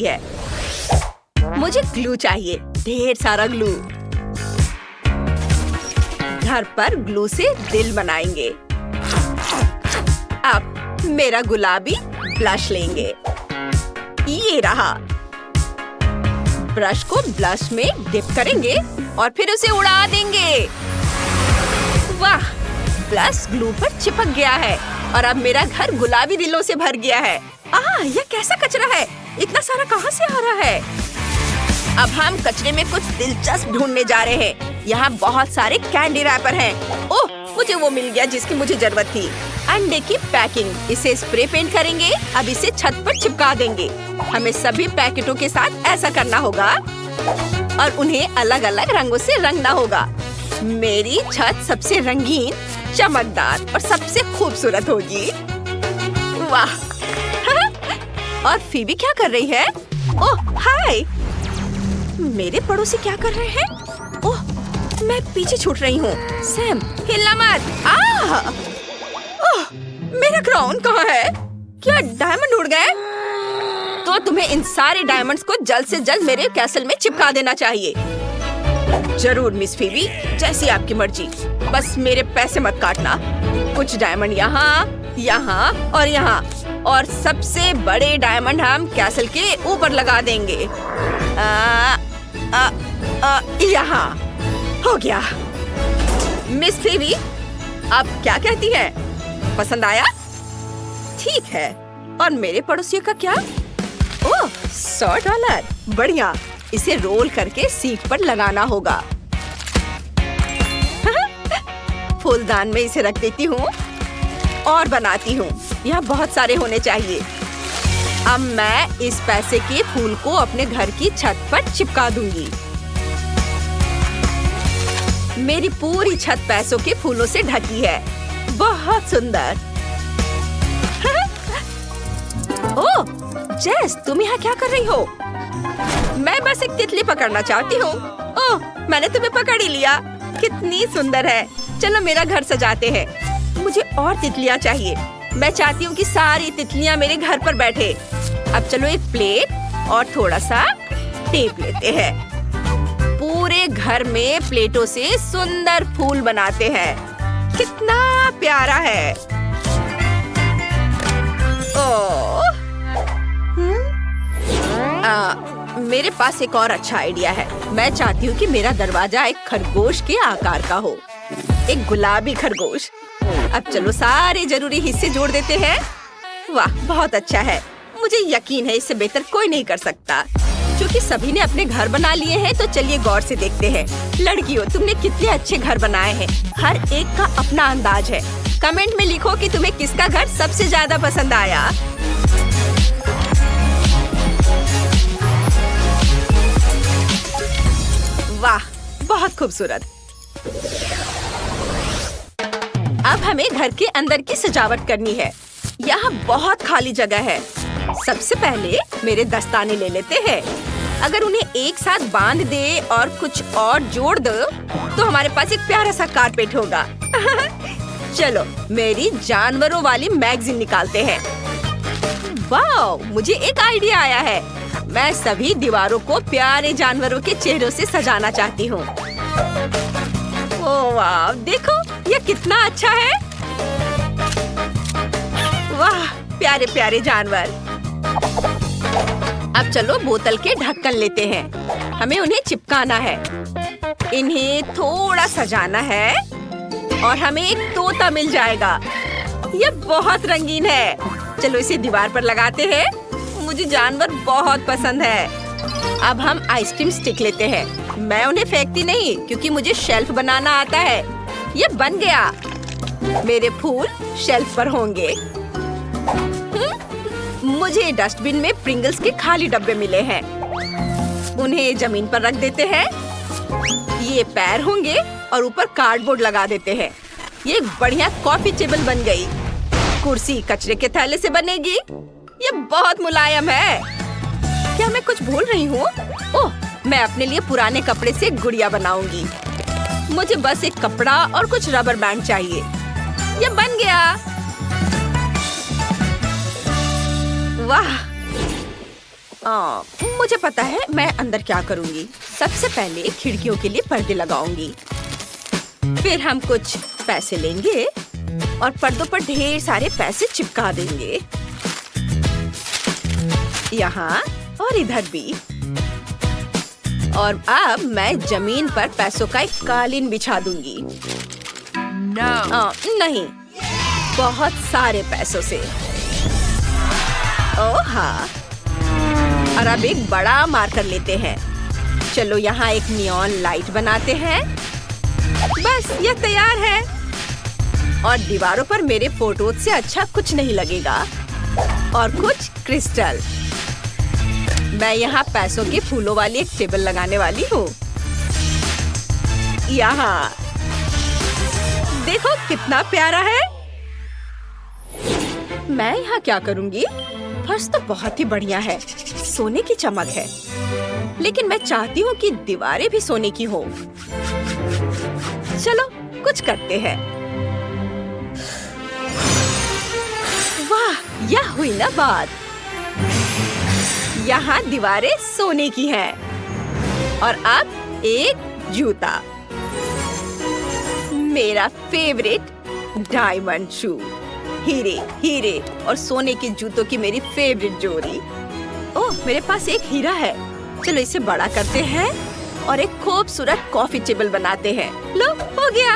है। मुझे ग्लू चाहिए, ढेर सारा ग्लू। घर पर ग्लू से दिल बनाएंगे। अब मेरा गुलाबी ब्लश लेंगे। ये रहा। ब्रश को ब्लश में डिप करेंगे और फिर उसे उड़ा देंगे। वाह, ब्लश ग्लू पर चिपक गया है और अब मेरा घर गुलाबी दिलों से भर गया है। यह कैसा कचरा है? इतना सारा कहाँ से आ रहा है? अब हम कचरे में कुछ दिलचस्प ढूंढने जा रहे हैं। यहाँ बहुत सारे कैंडी रैपर हैं। ओह, मुझे वो मिल गया जिसकी मुझे जरूरत थी। अंडे की पैकिंग, इसे स्प्रे पेंट करेंगे। अब इसे छत पर चिपका देंगे। हमें सभी पैकेटों के साथ ऐसा करना होगा और उन्हें अलग अलग रंगों से रंगना होगा। मेरी छत सबसे रंगीन, चमकदार और सबसे खूबसूरत होगी। वाह! और फीबी क्या कर रही है? ओह, हाय! मेरे पड़ोसी क्या कर रहे हैं? ओह, मैं पीछे छूट रही हूँ। सैम, हिलना मत! ओह, मेरा क्राउन कहाँ है? क्या डायमंड उड़ गए? तो तुम्हें इन सारे डायमंड्स को जल्द से जल्द मेरे कैसल में चिपका देना चाहिए। जरूर मिस फीबी, जैसी आपकी मर्जी। बस मेरे पैसे मत काटना। कुछ डायमंड यहाँ, यहाँ और यहाँ, और सबसे बड़े डायमंड हम कैसल के ऊपर लगा देंगे। यहाँ हो गया। मिस फीबी, आप क्या कहती हैं? पसंद आया? ठीक है। और मेरे पड़ोसियों का क्या? ओह, $100। बढ़िया। इसे रोल करके सीट पर लगाना होगा। फूलदान में इसे रख देती हूँ और बनाती हूँ। यहाँ बहुत सारे होने चाहिए। अब मैं इस पैसे के फूल को अपने घर की छत पर चिपका दूंगी। मेरी पूरी छत पैसों के फूलों से ढकी है। बहुत सुंदर। ओह, जेस, तुम यहाँ क्या कर रही हो? मैं बस एक तितली पकड़ना चाहती हूँ। ओह, मैंने तुम्हें पकड़ ही लिया। कितनी सुंदर है। चलो मेरा घर सजाते हैं। मुझे और तितलियाँ चाहिए। मैं चाहती हूँ कि सारी तितलियाँ मेरे घर पर बैठे। अब चलो एक प्लेट और थोड़ा सा टेप लेते हैं। पूरे घर में प्लेटों से सुंदर फूल बनाते हैं। कितना प्यारा है। ओह, मेरे पास एक और अच्छा आइडिया है। मैं चाहती हूँ कि मेरा दरवाजा एक खरगोश के आकार का हो। एक गुलाबी खरगोश। अब चलो सारे जरूरी हिस्से जोड़ देते हैं। वाह, बहुत अच्छा है। मुझे यकीन है इससे बेहतर कोई नहीं कर सकता। क्योंकि सभी ने अपने घर बना लिए हैं, तो चलिए गौर से देखते हैं। लड़कियों, तुमने कितने अच्छे घर बनाए हैं। हर एक का अपना अंदाज है। कमेंट में लिखो कि तुम्हें किसका घर सबसे ज्यादा पसंद आया। वाह, बहुत खूबसूरत। अब हमें घर के अंदर की सजावट करनी है। यहाँ बहुत खाली जगह है। सबसे पहले मेरे दस्ताने ले लेते हैं। अगर उन्हें एक साथ बांध दे और कुछ और जोड़ दो तो हमारे पास एक प्यारा सा कारपेट होगा। चलो मेरी जानवरों वाली मैगजीन निकालते हैं। वाह, मुझे एक आइडिया आया है। मैं सभी दीवारों को प्यारे जानवरों के चेहरों से सजाना चाहती हूँ। ओह वाह, देखो ये कितना अच्छा है। वाह, प्यारे प्यारे जानवर। अब चलो बोतल के ढक्कन लेते हैं। हमें उन्हें चिपकाना है। इन्हें थोड़ा सजाना है और हमें एक तोता मिल जाएगा। ये बहुत रंगीन है। चलो इसे दीवार पर लगाते हैं। मुझे जानवर बहुत पसंद है। अब हम आइसक्रीम स्टिक लेते हैं। मैं उन्हें फेंकती नहीं क्योंकि मुझे शेल्फ बनाना आता है। ये बन गया। मेरे फूल शेल्फ पर होंगे। मुझे डस्टबिन में प्रिंगल्स के खाली डब्बे मिले हैं। उन्हें जमीन पर रख देते हैं। ये पैर होंगे और ऊपर कार्डबोर्ड लगा देते हैं। ये एक बढ़िया कॉफी टेबल बन गई। कुर्सी कचरे के थैले से बनेगी। ये बहुत मुलायम है। क्या मैं कुछ भूल रही हूँ? ओह, मैं अपने लिए पुराने कपड़े से गुड़िया बनाऊंगी। मुझे बस एक कपड़ा और कुछ रबर बैंड चाहिए। ये बन गया। वाह, मुझे पता है मैं अंदर क्या करूँगी। सबसे पहले खिड़कियों के लिए पर्दे लगाऊंगी। फिर हम कुछ पैसे लेंगे और पर्दों पर ढेर सारे पैसे चिपका देंगे, यहाँ और इधर भी। और अब मैं जमीन पर पैसों का एक कालीन बिछा दूंगी। नहीं, बहुत सारे पैसों से। ओह हाँ, और अब एक बड़ा मार्कर लेते हैं। चलो यहाँ एक नियॉन लाइट बनाते हैं। बस ये तैयार है। और दीवारों पर मेरे फोटोज से अच्छा कुछ नहीं लगेगा। और कुछ क्रिस्टल। मैं यहाँ पैसों के फूलों वाली एक टेबल लगाने वाली हूँ। यहाँ देखो कितना प्यारा है। मैं यहाँ क्या करूँगी? फर्श तो बहुत ही बढ़िया है, सोने की चमक है। लेकिन मैं चाहती हूँ कि दीवारें भी सोने की हो। चलो कुछ करते हैं। वाह, यह हुई ना बात। यहाँ दीवारें सोने की हैं। और अब एक जूता, मेरा फेवरेट डायमंड शू। हीरे हीरे और सोने के जूतों की मेरी फेवरेट जोड़ी। ओह, मेरे पास एक हीरा है। चलो इसे बड़ा करते हैं और एक खूबसूरत कॉफी टेबल बनाते हैं। लो, हो गया।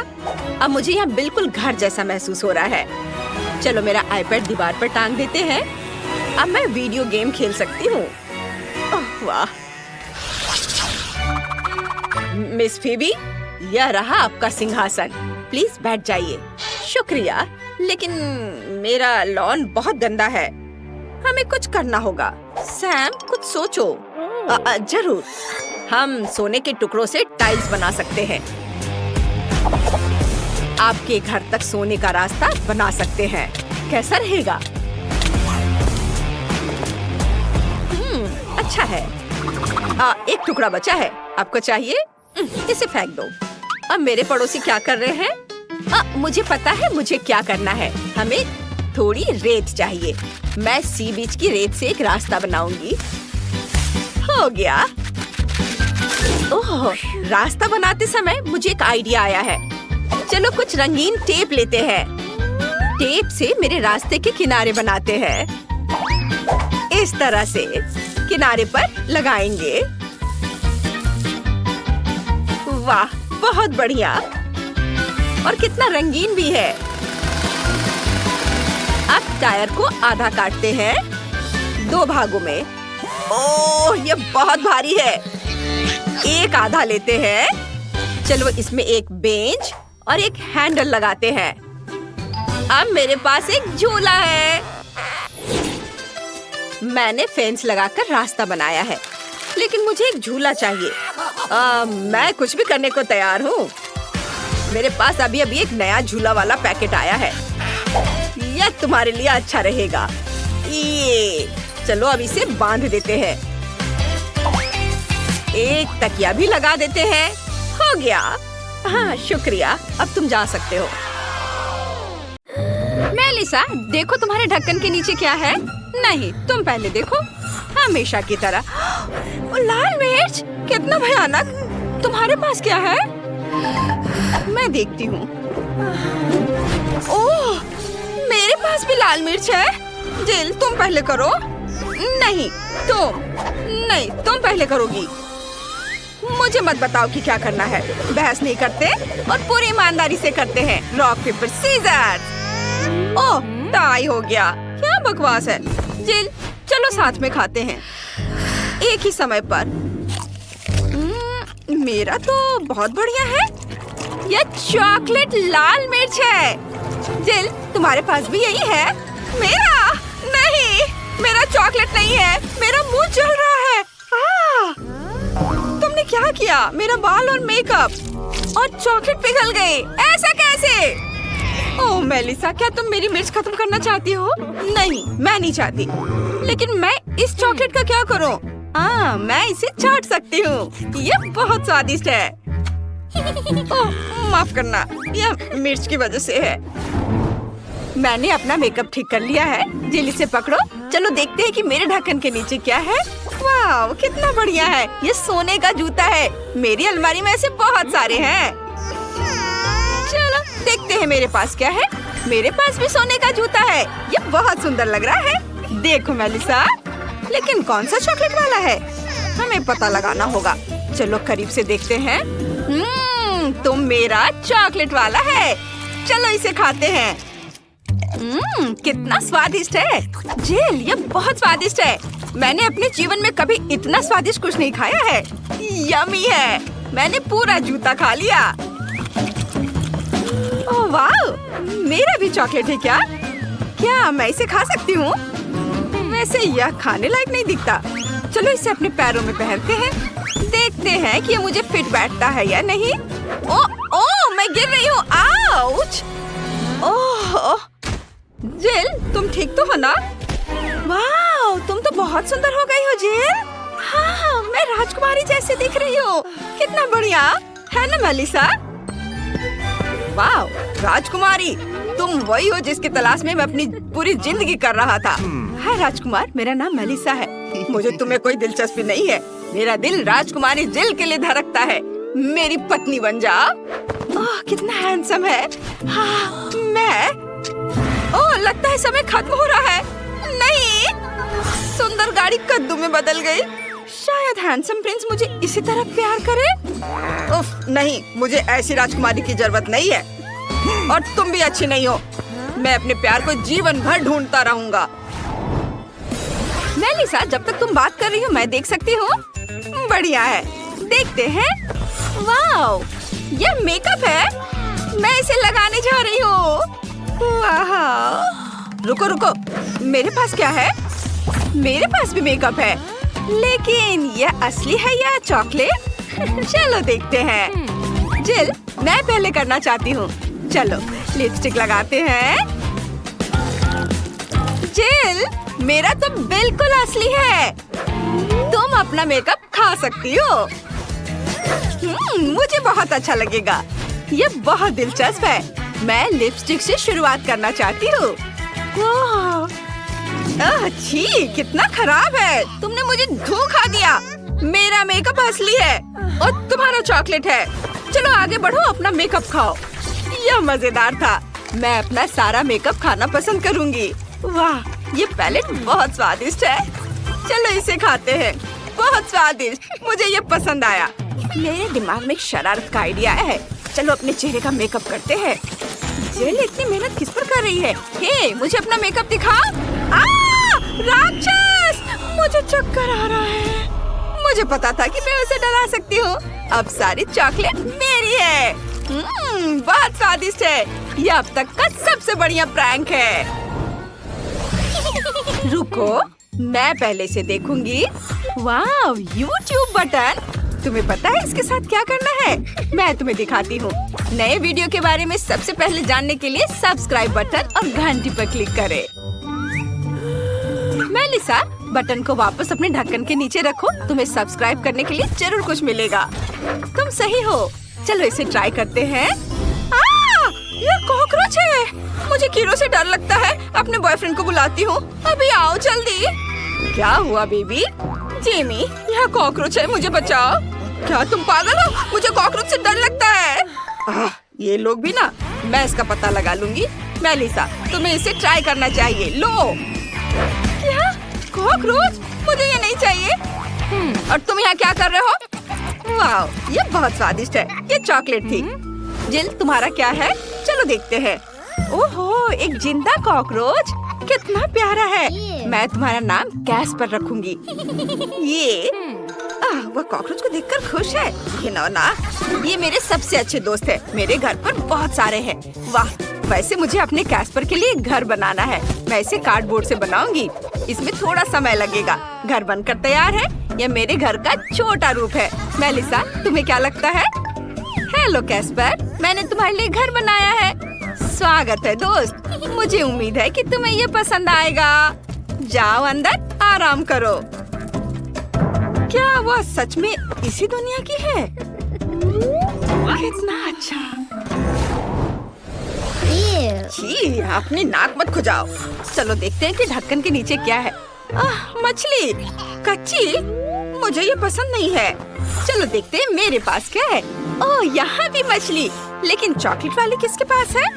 अब मुझे यहाँ बिल्कुल घर जैसा महसूस हो रहा है। चलो मेरा आईपैड दीवार पर टांग देते हैं। अब मैं वीडियो गेम खेल सकती हूँ। ओह वाह। मिस फीबी, यह रहा आपका सिंहासन। प्लीज बैठ जाइए। शुक्रिया, लेकिन मेरा लॉन बहुत गंदा है। हमें कुछ करना होगा। सैम, कुछ सोचो। जरूर, हम सोने के टुकड़ों से टाइल्स बना सकते हैं। आपके घर तक सोने का रास्ता बना सकते हैं। कैसा रहेगा? अच्छा है। एक टुकड़ा बचा है। आपको चाहिए? इसे फेंक दो। अब मेरे पड़ोसी क्या कर रहे हैं? मुझे पता है मुझे क्या करना है। हमें थोड़ी रेत चाहिए। मैं सी बीच की रेत से एक रास्ता बनाऊंगी। हो गया। ओह, रास्ता बनाते समय मुझे एक आइडिया आया है। चलो कुछ रंगीन टेप लेते हैं। टेप से मेरे रास्ते के किनारे बनाते हैं। इस तरह से किनारे पर लगाएंगे। वाह, बहुत बढ़िया। और कितना रंगीन भी है। अब टायर को आधा काटते हैं 2 भागों में। ओह, ये बहुत भारी है। एक आधा लेते हैं। चलो इसमें एक बेंच और एक हैंडल लगाते हैं। अब मेरे पास एक झूला है। मैंने फेंस लगाकर रास्ता बनाया है, लेकिन मुझे एक झूला चाहिए। मैं कुछ भी करने को तैयार हूँ। मेरे पास अभी एक नया झूला वाला पैकेट आया है। यह तुम्हारे लिए अच्छा रहेगा। ये चलो अब इसे बांध देते हैं। एक तकिया भी लगा देते हैं। हो गया। हाँ शुक्रिया, अब तुम जा सकते हो। मेलिसा, देखो तुम्हारे ढक्कन के नीचे क्या है। नहीं, तुम पहले देखो। हमेशा की तरह। लाल मिर्च, कितना भयानक। तुम्हारे पास क्या है? मैं देखती हूँ। ओह, मेरे पास भी लाल मिर्च है। जिल, तुम पहले करो। नहीं, तुम पहले करोगी। मुझे मत बताओ कि क्या करना है। बहस नहीं करते और पूरी ईमानदारी से करते हैं। Rock paper scissor. Oh, tie हो गया। क्या बकवास है। जिल, चलो साथ में खाते हैं, एक ही समय पर। मेरा तो बहुत बढ़िया है। यह चॉकलेट लाल मिर्च है। जिल, तुम्हारे पास भी यही है? मेरा नहीं, मेरा चॉकलेट नहीं है। मेरा मुंह जल रहा है। तुमने क्या किया? मेरा बाल और मेकअप और चॉकलेट पिघल गए। ऐसा कैसे? ओह मेलिसा, क्या तुम मेरी मिर्च खत्म करना चाहती हो? नहीं, मैं नहीं चाहती। लेकिन मैं इस चॉकलेट का क्या करूं? मैं इसे चाट सकती हूँ। ये बहुत स्वादिष्ट है। ओह, माफ करना, यह मिर्च की वजह से है। मैंने अपना मेकअप ठीक कर लिया है। जिल इसे पकड़ो। चलो देखते हैं कि मेरे ढक्कन के नीचे क्या है। वाह, कितना बढ़िया है। ये सोने का जूता है। मेरी अलमारी में ऐसे बहुत सारे हैं। चलो देखते हैं मेरे पास क्या है। मेरे पास भी सोने का जूता है। ये बहुत सुंदर लग रहा है। देखो मेलिसा, लेकिन कौन सा चॉकलेट वाला है? हमें पता लगाना होगा। चलो करीब से देखते हैं। तो मेरा चॉकलेट वाला है। चलो इसे खाते हैं। कितना स्वादिष्ट है। जेल, ये बहुत स्वादिष्ट है। मैंने अपने जीवन में कभी इतना स्वादिष्ट कुछ नहीं खाया है। यम्मी है। मैंने पूरा जूता खा लिया। ओह वाह, मेरा भी चॉकलेट है क्या? क्या मैं इसे खा सकती हूँ? वैसे यह खाने लायक नहीं दिखता। चलो इसे अपने पैरों में पहनते हैं। देखते हैं कि ये मुझे फिट बैठता है या नहीं। ओह, मैं गिर रही हूँ। आउच! ओह, जिल, तुम ठीक तो हो ना? वाह, तुम तो बहुत सुंदर हो गई हो जिल। हाँ, मैं राजकुमारी जैसे दिख रही हूँ। कितना बढ़िया है ना मेलिसा? वाह, राजकुमारी, तुम वही हो जिसकी तलाश में मैं अपनी पूरी जिंदगी कर रहा था। हाय राजकुमार, मेरा नाम मेलिसा है। मुझे तुम्हें कोई दिलचस्पी नहीं है। मेरा दिल राजकुमारी जिल के लिए धड़कता है। मेरी पत्नी बन जाओ। ओह, कितना हैंडसम है। हाँ, मैं। ओह, लगता है समय खत्म हो रहा है। नहीं, सुंदर गाड़ी कद्दू में बदल गई। शायद हैंडसम प्रिंस मुझे इसी तरह प्यार करे। उफ, नहीं, मुझे ऐसी राजकुमारी की जरूरत नहीं है। और तुम भी अच्छी नहीं हो। मैं अपने प्यार को जीवन भर ढूंढता रहूंगा। मेलिसा, जब तक तुम बात कर रही हो मैं देख सकती हूँ। बढ़िया है, देखते हैं। वाह, यह मेकअप है। मैं इसे लगाने जा रही हूँ। वाह, रुको रुको, मेरे पास क्या है? मेरे पास भी मेकअप है, लेकिन यह असली है या चॉकलेट? चलो देखते हैं। जिल, मैं पहले करना चाहती हूँ। चलो लिपस्टिक लगाते हैं। जिल, मेरा तो बिल्कुल असली है। तुम अपना मेकअप खा सकती हो। मुझे बहुत अच्छा लगेगा। ये बहुत दिलचस्प है। मैं लिपस्टिक से शुरुआत करना चाहती हूँ। छी, कितना खराब है। तुमने मुझे धोखा दिया। मेरा मेकअप असली है और तुम्हारा चॉकलेट है। चलो आगे बढ़ो, अपना मेकअप खाओ। यह मजेदार था। मैं अपना सारा मेकअप खाना पसंद करूंगी। वाह, ये पैलेट बहुत स्वादिष्ट है। चलो इसे खाते हैं। बहुत स्वादिष्ट, मुझे ये पसंद आया। मेरे दिमाग में एक शरारत का आइडिया है। चलो अपने चेहरे का मेकअप करते हैं। जेल इतनी मेहनत किस पर कर रही है? हे, मुझे अपना मेकअप दिखा। राक्षस! मुझे चक्कर आ रहा है। मुझे पता था कि मैं उसे डरा सकती हूँ। अब सारी चॉकलेट मेरी है। बहुत स्वादिष्ट है। यह अब तक का सबसे बढ़िया प्रैंक है। रुको, मैं पहले से देखूंगी। वाह, YouTube बटन। तुम्हें पता है इसके साथ क्या करना है? मैं तुम्हें दिखाती हूँ। नए वीडियो के बारे में सबसे पहले जानने के लिए सब्सक्राइब बटन और घंटी पर क्लिक करें। मेलिसा, बटन को वापस अपने ढक्कन के नीचे रखो। तुम्हें सब्सक्राइब करने के लिए जरूर कुछ मिलेगा। तुम सही हो। चलो इसे ट्राई करते हैं। यह कॉकरोच है। मुझे कीड़ों से डर लगता है। अपने बॉयफ्रेंड को बुलाती हूँ। अभी आओ जल्दी। क्या हुआ बेबी? जेमी, यह कॉकरोच है, मुझे बचाओ। क्या तुम पागल हो? मुझे कॉकरोच से डर लगता है। ये लोग भी ना। मैं इसका पता लगा लूंगी। मेलिसा, तुम्हें इसे ट्राई करना चाहिए। लो। क्या? कॉकरोच? मुझे ये नहीं चाहिए। और तुम यहाँ क्या कर रहे हो? वाह, ये बहुत स्वादिष्ट है। ये चॉकलेट थी। जिल, तुम्हारा क्या है? चलो देखते हैं। ओहो, एक जिंदा कॉकरोच। कितना प्यारा है। मैं तुम्हारा नाम कैस्पर रखूंगी। ये वह कॉकरोच को देखकर खुश है। घिनौना। ये मेरे सबसे अच्छे दोस्त है। मेरे घर पर बहुत सारे हैं। वाह, वैसे मुझे अपने कैस्पर के लिए घर बनाना है। मैं इसे कार्डबोर्ड से बनाऊंगी। इसमें थोड़ा समय लगेगा। घर बनकर तैयार है। यह मेरे घर का छोटा रूप है। मेलिसा, तुम्हें क्या लगता है? हेलो कैस्पर, मैंने तुम्हारे लिए घर बनाया है। स्वागत है दोस्त। मुझे उम्मीद है कि तुम्हें ये पसंद आएगा। जाओ अंदर, आराम करो। क्या वह सच में इसी दुनिया की है? कितना अच्छा। छी, अपनी नाक मत खुजाओ। चलो देखते हैं कि ढक्कन के नीचे क्या है। मछली कच्ची, मुझे ये पसंद नहीं है। चलो देखते हैं मेरे पास क्या है। ओह, यहाँ भी मछली, लेकिन चॉकलेट वाली किसके पास है?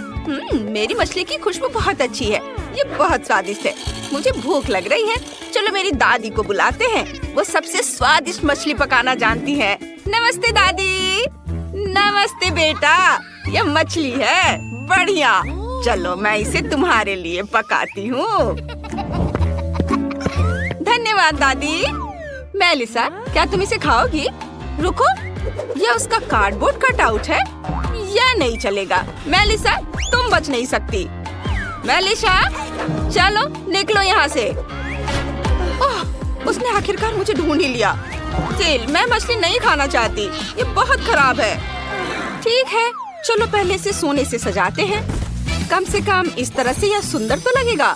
मेरी मछली की खुशबू बहुत अच्छी है। ये बहुत स्वादिष्ट है। मुझे भूख लग रही है। चलो मेरी दादी को बुलाते हैं। वो सबसे स्वादिष्ट मछली पकाना जानती है। नमस्ते दादी। नमस्ते बेटा। ये मछली है, बढ़िया। चलो मैं इसे तुम्हारे लिए पकाती हूँ। धन्यवाद दादी। मेलिसा, क्या तुम इसे खाओगी? रुको, ये उसका कार्डबोर्ड कटआउट है। यह नहीं चलेगा। मेलिसा, तुम बच नहीं सकती। मेलिसा, चलो निकलो यहाँ से। ओह, उसने आखिरकार मुझे ढूंढ ही लिया। जिल, मैं मछली नहीं खाना चाहती। ये बहुत खराब है। ठीक है, चलो पहले से सोने से सजाते हैं। कम से कम इस तरह से यह सुंदर तो लगेगा।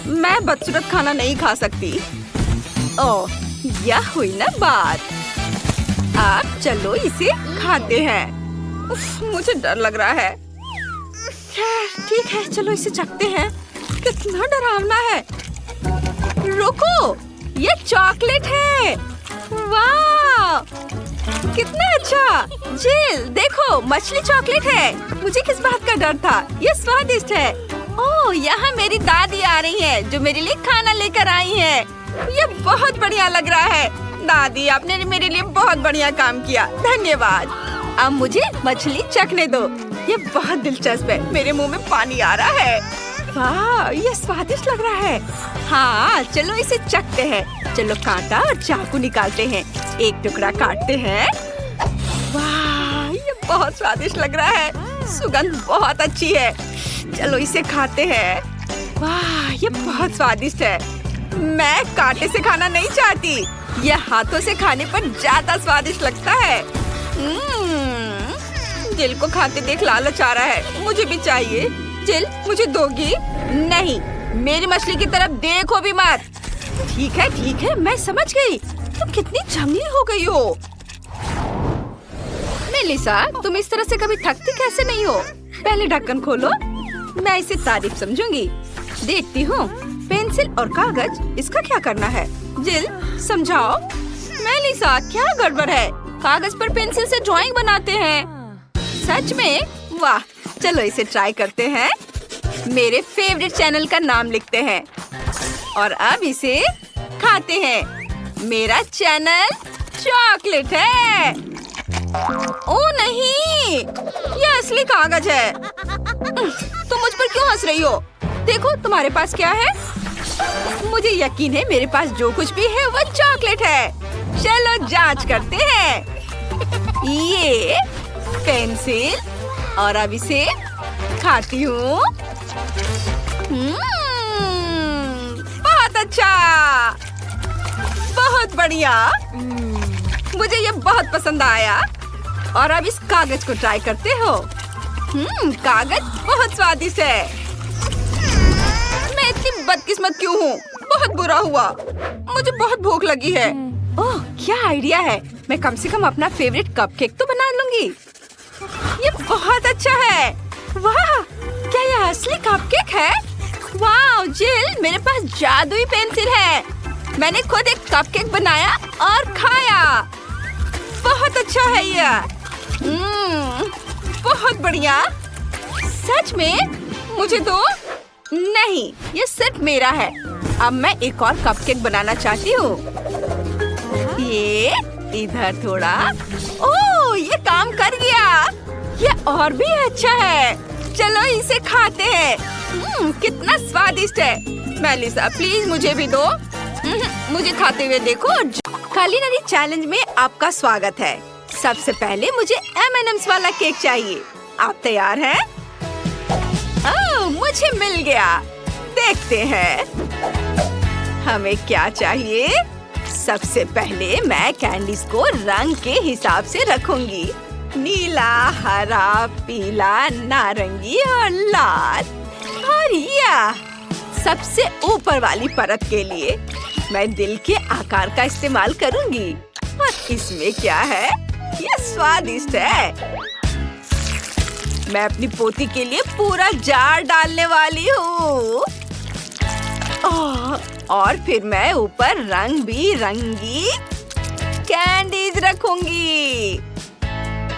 मैं बदसूरत खाना नहीं खा सकती। ओह, यह हुई ना बात। अब चलो इसे खाते हैं। उफ, मुझे डर लग रहा है। ठीक है, चलो इसे चखते हैं। कितना डरावना है। रुको, ये चॉकलेट है। वाह, कितना अच्छा। जिल, देखो, मछली चॉकलेट है। मुझे किस बात का डर था। ये स्वादिष्ट है। ओह, यहाँ मेरी दादी आ रही है, जो मेरे लिए खाना लेकर आई है। ये बहुत बढ़िया लग रहा है। दादी, आपने मेरे लिए बहुत बढ़िया काम किया। धन्यवाद। अब मुझे मछली चखने दो। ये बहुत दिलचस्प है। मेरे मुंह में पानी आ रहा है। वाह, ये स्वादिष्ट लग रहा है। हाँ, चलो इसे चखते हैं। चलो कांटा और चाकू निकालते हैं। एक टुकड़ा काटते हैं। वाह, ये बहुत स्वादिष्ट लग रहा है। सुगंध बहुत अच्छी है। चलो इसे खाते हैं। वाह, ये बहुत स्वादिष्ट है। मैं कांटे से खाना नहीं चाहती। यह हाथों से खाने पर ज्यादा स्वादिष्ट लगता है। जिल को खाते देख लालच आ रहा है। मुझे भी चाहिए। जिल, मुझे दोगी? नहीं, मेरी मछली की तरफ देखो भी मत। ठीक है, मैं समझ गई। तुम कितनी जंगली हो गई हो। मेलिसा, तुम इस तरह से कभी थकती कैसे नहीं हो? पहले ढक्कन खोलो। मैं इसे तारीफ समझूंगी। देखती हूँ। पेंसिल और कागज, इसका क्या करना है? जिल, समझाओ। मेलिसा, क्या गड़बड़ है? कागज पर पेंसिल से ड्राइंग बनाते हैं। सच में? वाह, चलो इसे ट्राई करते हैं। मेरे फेवरेट चैनल का नाम लिखते हैं और अब इसे खाते हैं। मेरा चैनल चॉकलेट है। ओह नहीं, ये असली कागज है। तुम मुझ पर क्यों हंस रही हो? देखो तुम्हारे पास क्या है। मुझे यकीन है मेरे पास जो कुछ भी है वो चॉकलेट है। चलो जांच करते हैं। ये पेंसिल, और अब इसे खाती हूँ। बहुत अच्छा, बहुत बढ़िया। मुझे ये बहुत पसंद आया। और अब इस कागज को ट्राई करते हो। कागज बहुत स्वादिष्ट है। मैं इतनी बदकिस्मत क्यों हूँ? बहुत बुरा हुआ। मुझे बहुत भूख लगी है। ओह, क्या आइडिया है। मैं कम से कम अपना फेवरेट कपकेक तो बना लूंगी। ये बहुत अच्छा है। वाह, क्या यह असली कपकेक है? वाह जिल, मेरे पास जादुई पेंसिल है। मैंने खुद एक कपकेक बनाया और खाया। बहुत अच्छा है यह। बहुत बढ़िया। सच में? मुझे दो। नहीं, ये सिर्फ मेरा है। अब मैं एक और कपकेक बनाना चाहती हूँ। ये इधर थोड़ा। ओह, ये काम कर गया। ये और भी अच्छा है। चलो इसे खाते हैं। कितना स्वादिष्ट है। मेलिसा, प्लीज मुझे भी दो। मुझे खाते हुए देखो। कुलिनरी चैलेंज में आपका स्वागत है। सबसे पहले मुझे M&M's वाला केक चाहिए। आप तैयार हैं? ओह, मुझे मिल गया। देखते हैं हमें क्या चाहिए। सबसे पहले मैं कैंडीज को रंग के हिसाब से रखूंगी। नीला, हरा, पीला, नारंगी और लाल। और यह सबसे ऊपर वाली परत के लिए मैं दिल के आकार का इस्तेमाल करूंगी। और इसमें क्या है? यह स्वादिष्ट है। मैं अपनी पोती के लिए पूरा जार डालने वाली हूँ। और फिर मैं ऊपर रंग बिरंगी कैंडीज रखूंगी।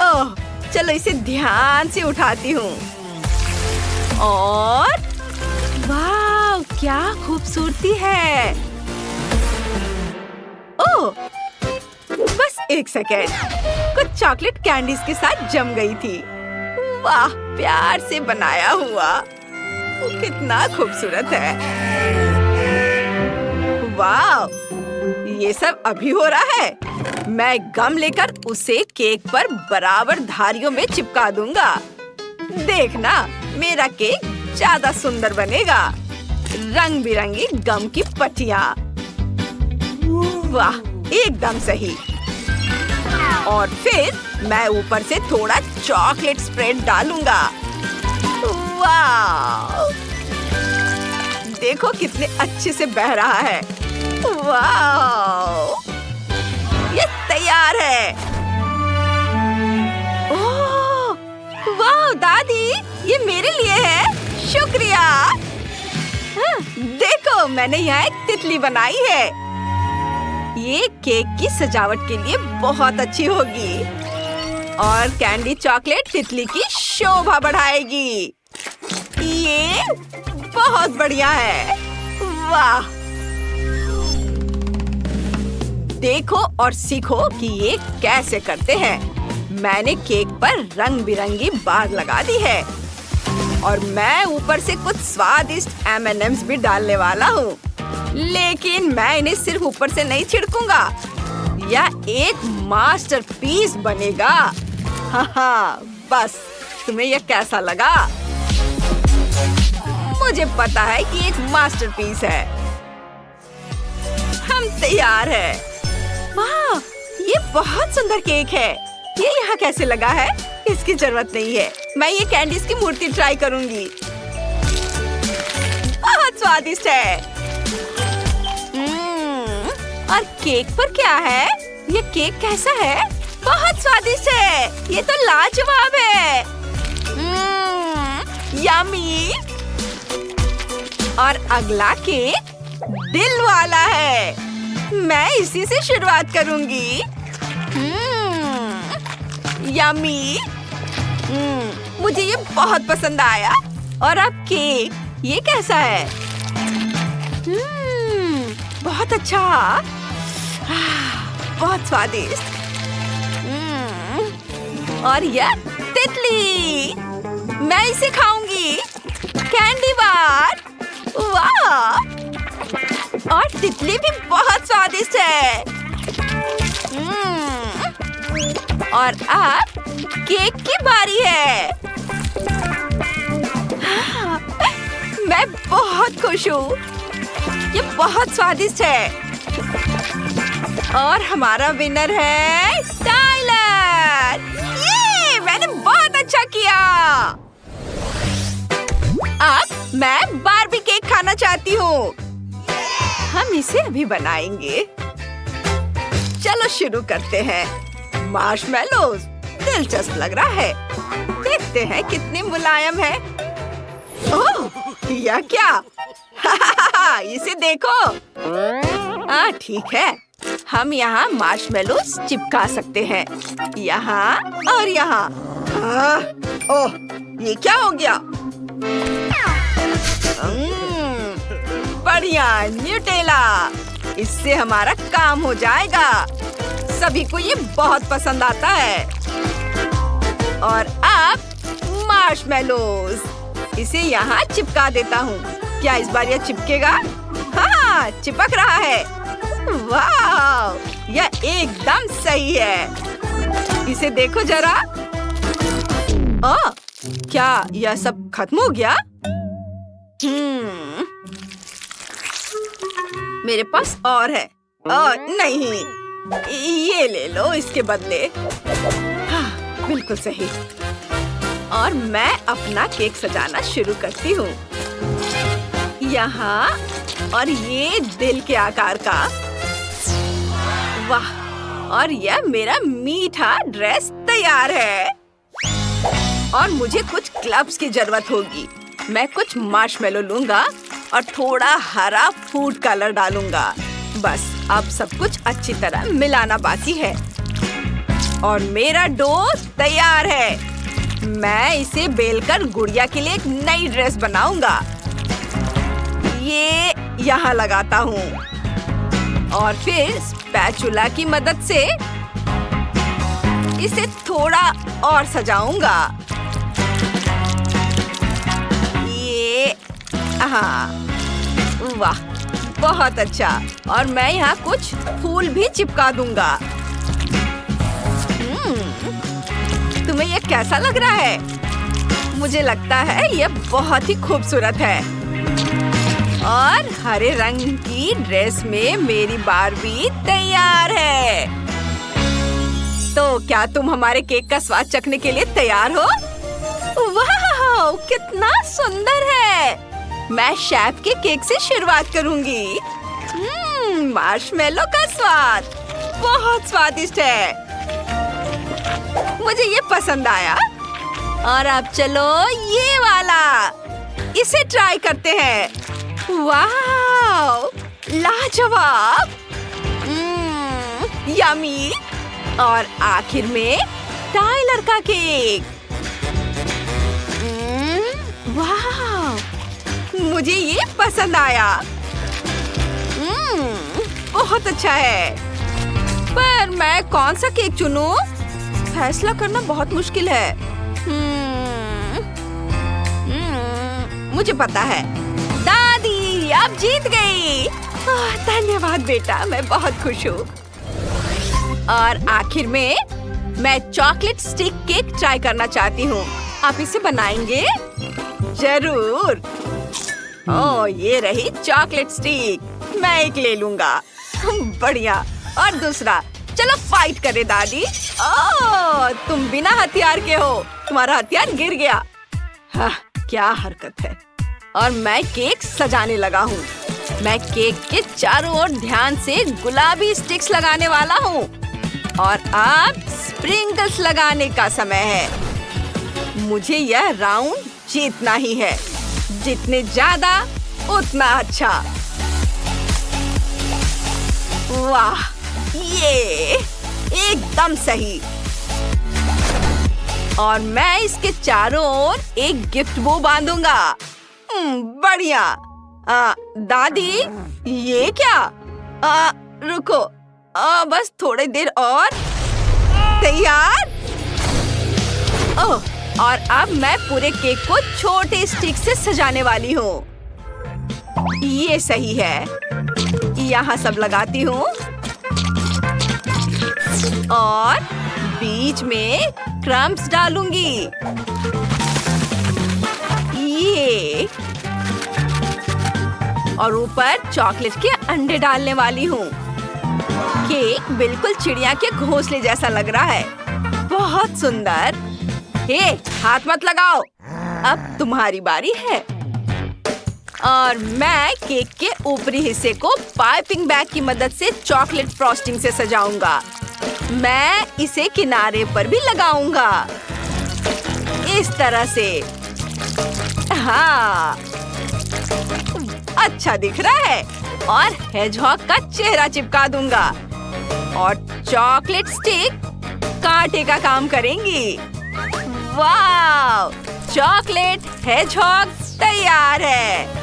ओह, चलो इसे ध्यान से उठाती हूँ। और वाह, क्या खूबसूरती है। ओह, बस एक सेकेंड, कुछ चॉकलेट कैंडीज के साथ जम गई थी। वाह, प्यार से बनाया हुआ, वो कितना खूबसूरत है। वाह, ये सब अभी हो रहा है। मैं गम लेकर उसे केक पर बराबर धारियों में चिपका दूंगा। देखना, मेरा केक ज्यादा सुंदर बनेगा। रंग बिरंगी गम की पट्टियाँ। वाह, एकदम सही। और फिर मैं ऊपर से थोड़ा चॉकलेट स्प्रेड डालूंगा। वाह, देखो कितने अच्छे से बह रहा है। वाह, ये तैयार है। ओह, वाह दादी, ये मेरे लिए है। शुक्रिया। देखो, मैंने यहाँ एक तितली बनाई है। ये केक की सजावट के लिए बहुत अच्छी होगी और कैंडी चॉकलेट तितली की शोभा बढ़ाएगी। ये बहुत बढ़िया है। वाह, देखो और सीखो कि ये कैसे करते हैं। मैंने केक पर रंग बिरंगी बार लगा दी है और मैं ऊपर से कुछ स्वादिष्ट M&Ms भी डालने वाला हूँ। लेकिन मैं इन्हें सिर्फ ऊपर से नहीं छिड़कूंगा। यह एक मास्टरपीस बनेगा। हाँ, बस तुम्हें यह कैसा लगा? मुझे पता है कि एक मास्टरपीस है। हम तैयार हैं। वाह, ये बहुत सुंदर केक है। ये यहाँ कैसे लगा है? इसकी जरूरत नहीं है। मैं ये कैंडीज की मूर्ति ट्राई करूंगी। बहुत स्वादिष्ट है। और केक पर क्या है? ये केक कैसा है? बहुत स्वादिष्ट है। ये तो लाजवाब है। यम्मी। और अगला केक दिल वाला है। मैं इसी से शुरुआत करूंगी। यम्मी। मुझे ये बहुत पसंद आया। और अब केक, ये कैसा है? बहुत अच्छा। बहुत स्वादिष्ट। और यह तितली, मैं इसे खाऊंगी। Candy bar. वाह, और तितली भी बहुत स्वादिष्ट है। और अब केक की बारी है। मैं बहुत खुश हूँ। ये बहुत स्वादिष्ट है। और हमारा विनर है टाइलर। ये मैंने बहुत अच्छा किया। अब मैं बारबी केक खाना चाहती हूँ। हम इसे अभी बनाएंगे। चलो शुरू करते हैं। मार्शमेलोज, दिलचस्प लग रहा है। देखते हैं कितने मुलायम है। ओह, यह क्या? इसे देखो। ठीक है, हम यहाँ मार्शमेलोज चिपका सकते हैं। यहाँ और यहाँ। ओह, ये क्या हो गया? बढ़िया, न्यूटेला। इससे हमारा काम हो जाएगा। सभी को ये बहुत पसंद आता है। और अब मार्शमेलोज, इसे यहाँ चिपका देता हूँ। क्या इस बार यह चिपकेगा? हाँ, चिपक रहा है। वाह, यह एकदम सही है। इसे देखो जरा। क्या यह सब खत्म हो गया? मेरे पास और है। नहीं, ये ले लो इसके बदले। हाँ, बिल्कुल सही। और मैं अपना केक सजाना शुरू करती हूँ। यहाँ और ये दिल के आकार का। वाह, और यह मेरा मीठा ड्रेस तैयार है। और मुझे कुछ क्लब्स की जरूरत होगी। मैं कुछ मार्शमेलो लूंगा और थोड़ा हरा फूड कलर डालूंगा। बस अब सब कुछ अच्छी तरह मिलाना बाकी है और मेरा डो तैयार है। मैं इसे बेलकर गुड़िया के लिए एक नई ड्रेस बनाऊंगा। ये यहाँ लगाता हूँ और फिर स्पैचुला की मदद से इसे थोड़ा और सजाऊंगा। ये हाँ, वाह बहुत अच्छा। और मैं यहाँ कुछ फूल भी चिपका दूंगा। तुम्हें ये कैसा लग रहा है? मुझे लगता है ये बहुत ही खूबसूरत है। और हरे रंग की ड्रेस में मेरी बार्बी तैयार है। तो क्या तुम हमारे केक का स्वाद चखने के लिए तैयार हो? वाह, कितना सुंदर है। मैं शेफ के केक से शुरुआत करूंगी। मार्शमेलो का स्वाद बहुत स्वादिष्ट है। मुझे ये पसंद आया। और अब चलो ये वाला, इसे ट्राई करते हैं। वाह, लाजवाब, यम्मी। और आखिर में टाइलर का केक। वाह, मुझे ये पसंद आया। बहुत अच्छा है। पर मैं कौन सा केक चुनूं? फैसला करना बहुत मुश्किल है। मुझे पता है। दादी आप जीत गई। धन्यवाद बेटा, मैं बहुत खुश हूँ। और आखिर में मैं चॉकलेट स्टिक केक ट्राई करना चाहती हूँ। आप इसे बनाएंगे? जरूर। ओह, ये रही चॉकलेट स्टिक। मैं एक ले लूंगा। बढ़िया। और दूसरा। चलो फाइट करें दादी। ओह, तुम बिना हथियार के हो। तुम्हारा हथियार गिर गया। हाँ, क्या हरकत है। और मैं केक सजाने लगा हूँ। मैं केक के चारों ओर ध्यान से गुलाबी स्टिक्स लगाने वाला हूँ। और अब स्प्रिंकल्स लगाने का समय है। मुझे यह राउंड जीतना ही है। जितने ज्यादा उतना अच्छा। वाह, ये एकदम सही। और मैं इसके चारों ओर एक गिफ्ट बो बांधूंगा। बढ़िया। दादी ये क्या? रुको, बस थोड़ी देर और। तैयार? ओह, और अब मैं पूरे केक को छोटे स्टिक से सजाने वाली हूँ। ये सही है। यहाँ सब लगाती हूँ और बीच में क्रम्स डालूंगी। ये और ऊपर चॉकलेट के अंडे डालने वाली हूँ। केक बिल्कुल चिड़िया के घोंसले जैसा लग रहा है। बहुत सुंदर। हे, हाथ मत लगाओ। अब तुम्हारी बारी है। और मैं केक के ऊपरी हिस्से को पाइपिंग बैग की मदद से चॉकलेट फ्रॉस्टिंग से सजाऊंगा। मैं इसे किनारे पर भी लगाऊंगा, इस तरह से। हाँ, अच्छा दिख रहा है। और हेजहॉग का चेहरा चिपका दूंगा। और चॉकलेट स्टिक कांटे का काम करेंगी। वाव, चॉकलेट हेजहॉग तैयार है।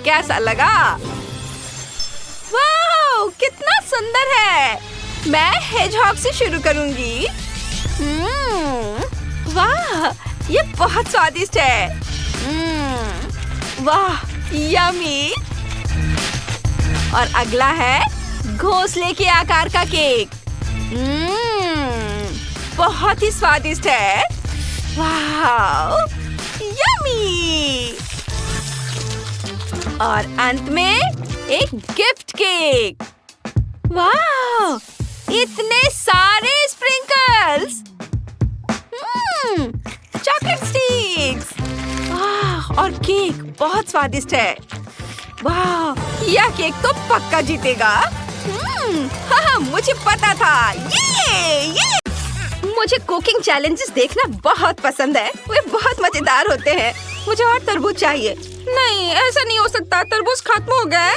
कैसा लगा? वाव, कितना सुंदर है। मैं हेजहॉग से शुरू करूंगी। वाह, ये बहुत स्वादिष्ट है। वाह, यम्मी। और अगला है घोंसले के आकार का केक। बहुत ही स्वादिष्ट है। वाह, यम्मी। और अंत में एक गिफ्ट केक। वाह, इतने सारे स्प्रिंकल्स। Chocolate sticks. वाह, और केक बहुत स्वादिष्ट है। वाह, यह केक तो पक्का जीतेगा। हाँ, मुझे पता था। ये मुझे कुकिंग चैलेंजेस देखना बहुत पसंद है। वे बहुत मजेदार होते हैं। मुझे और तरबूज चाहिए। नहीं, ऐसा नहीं हो सकता। तरबूज खत्म हो गए।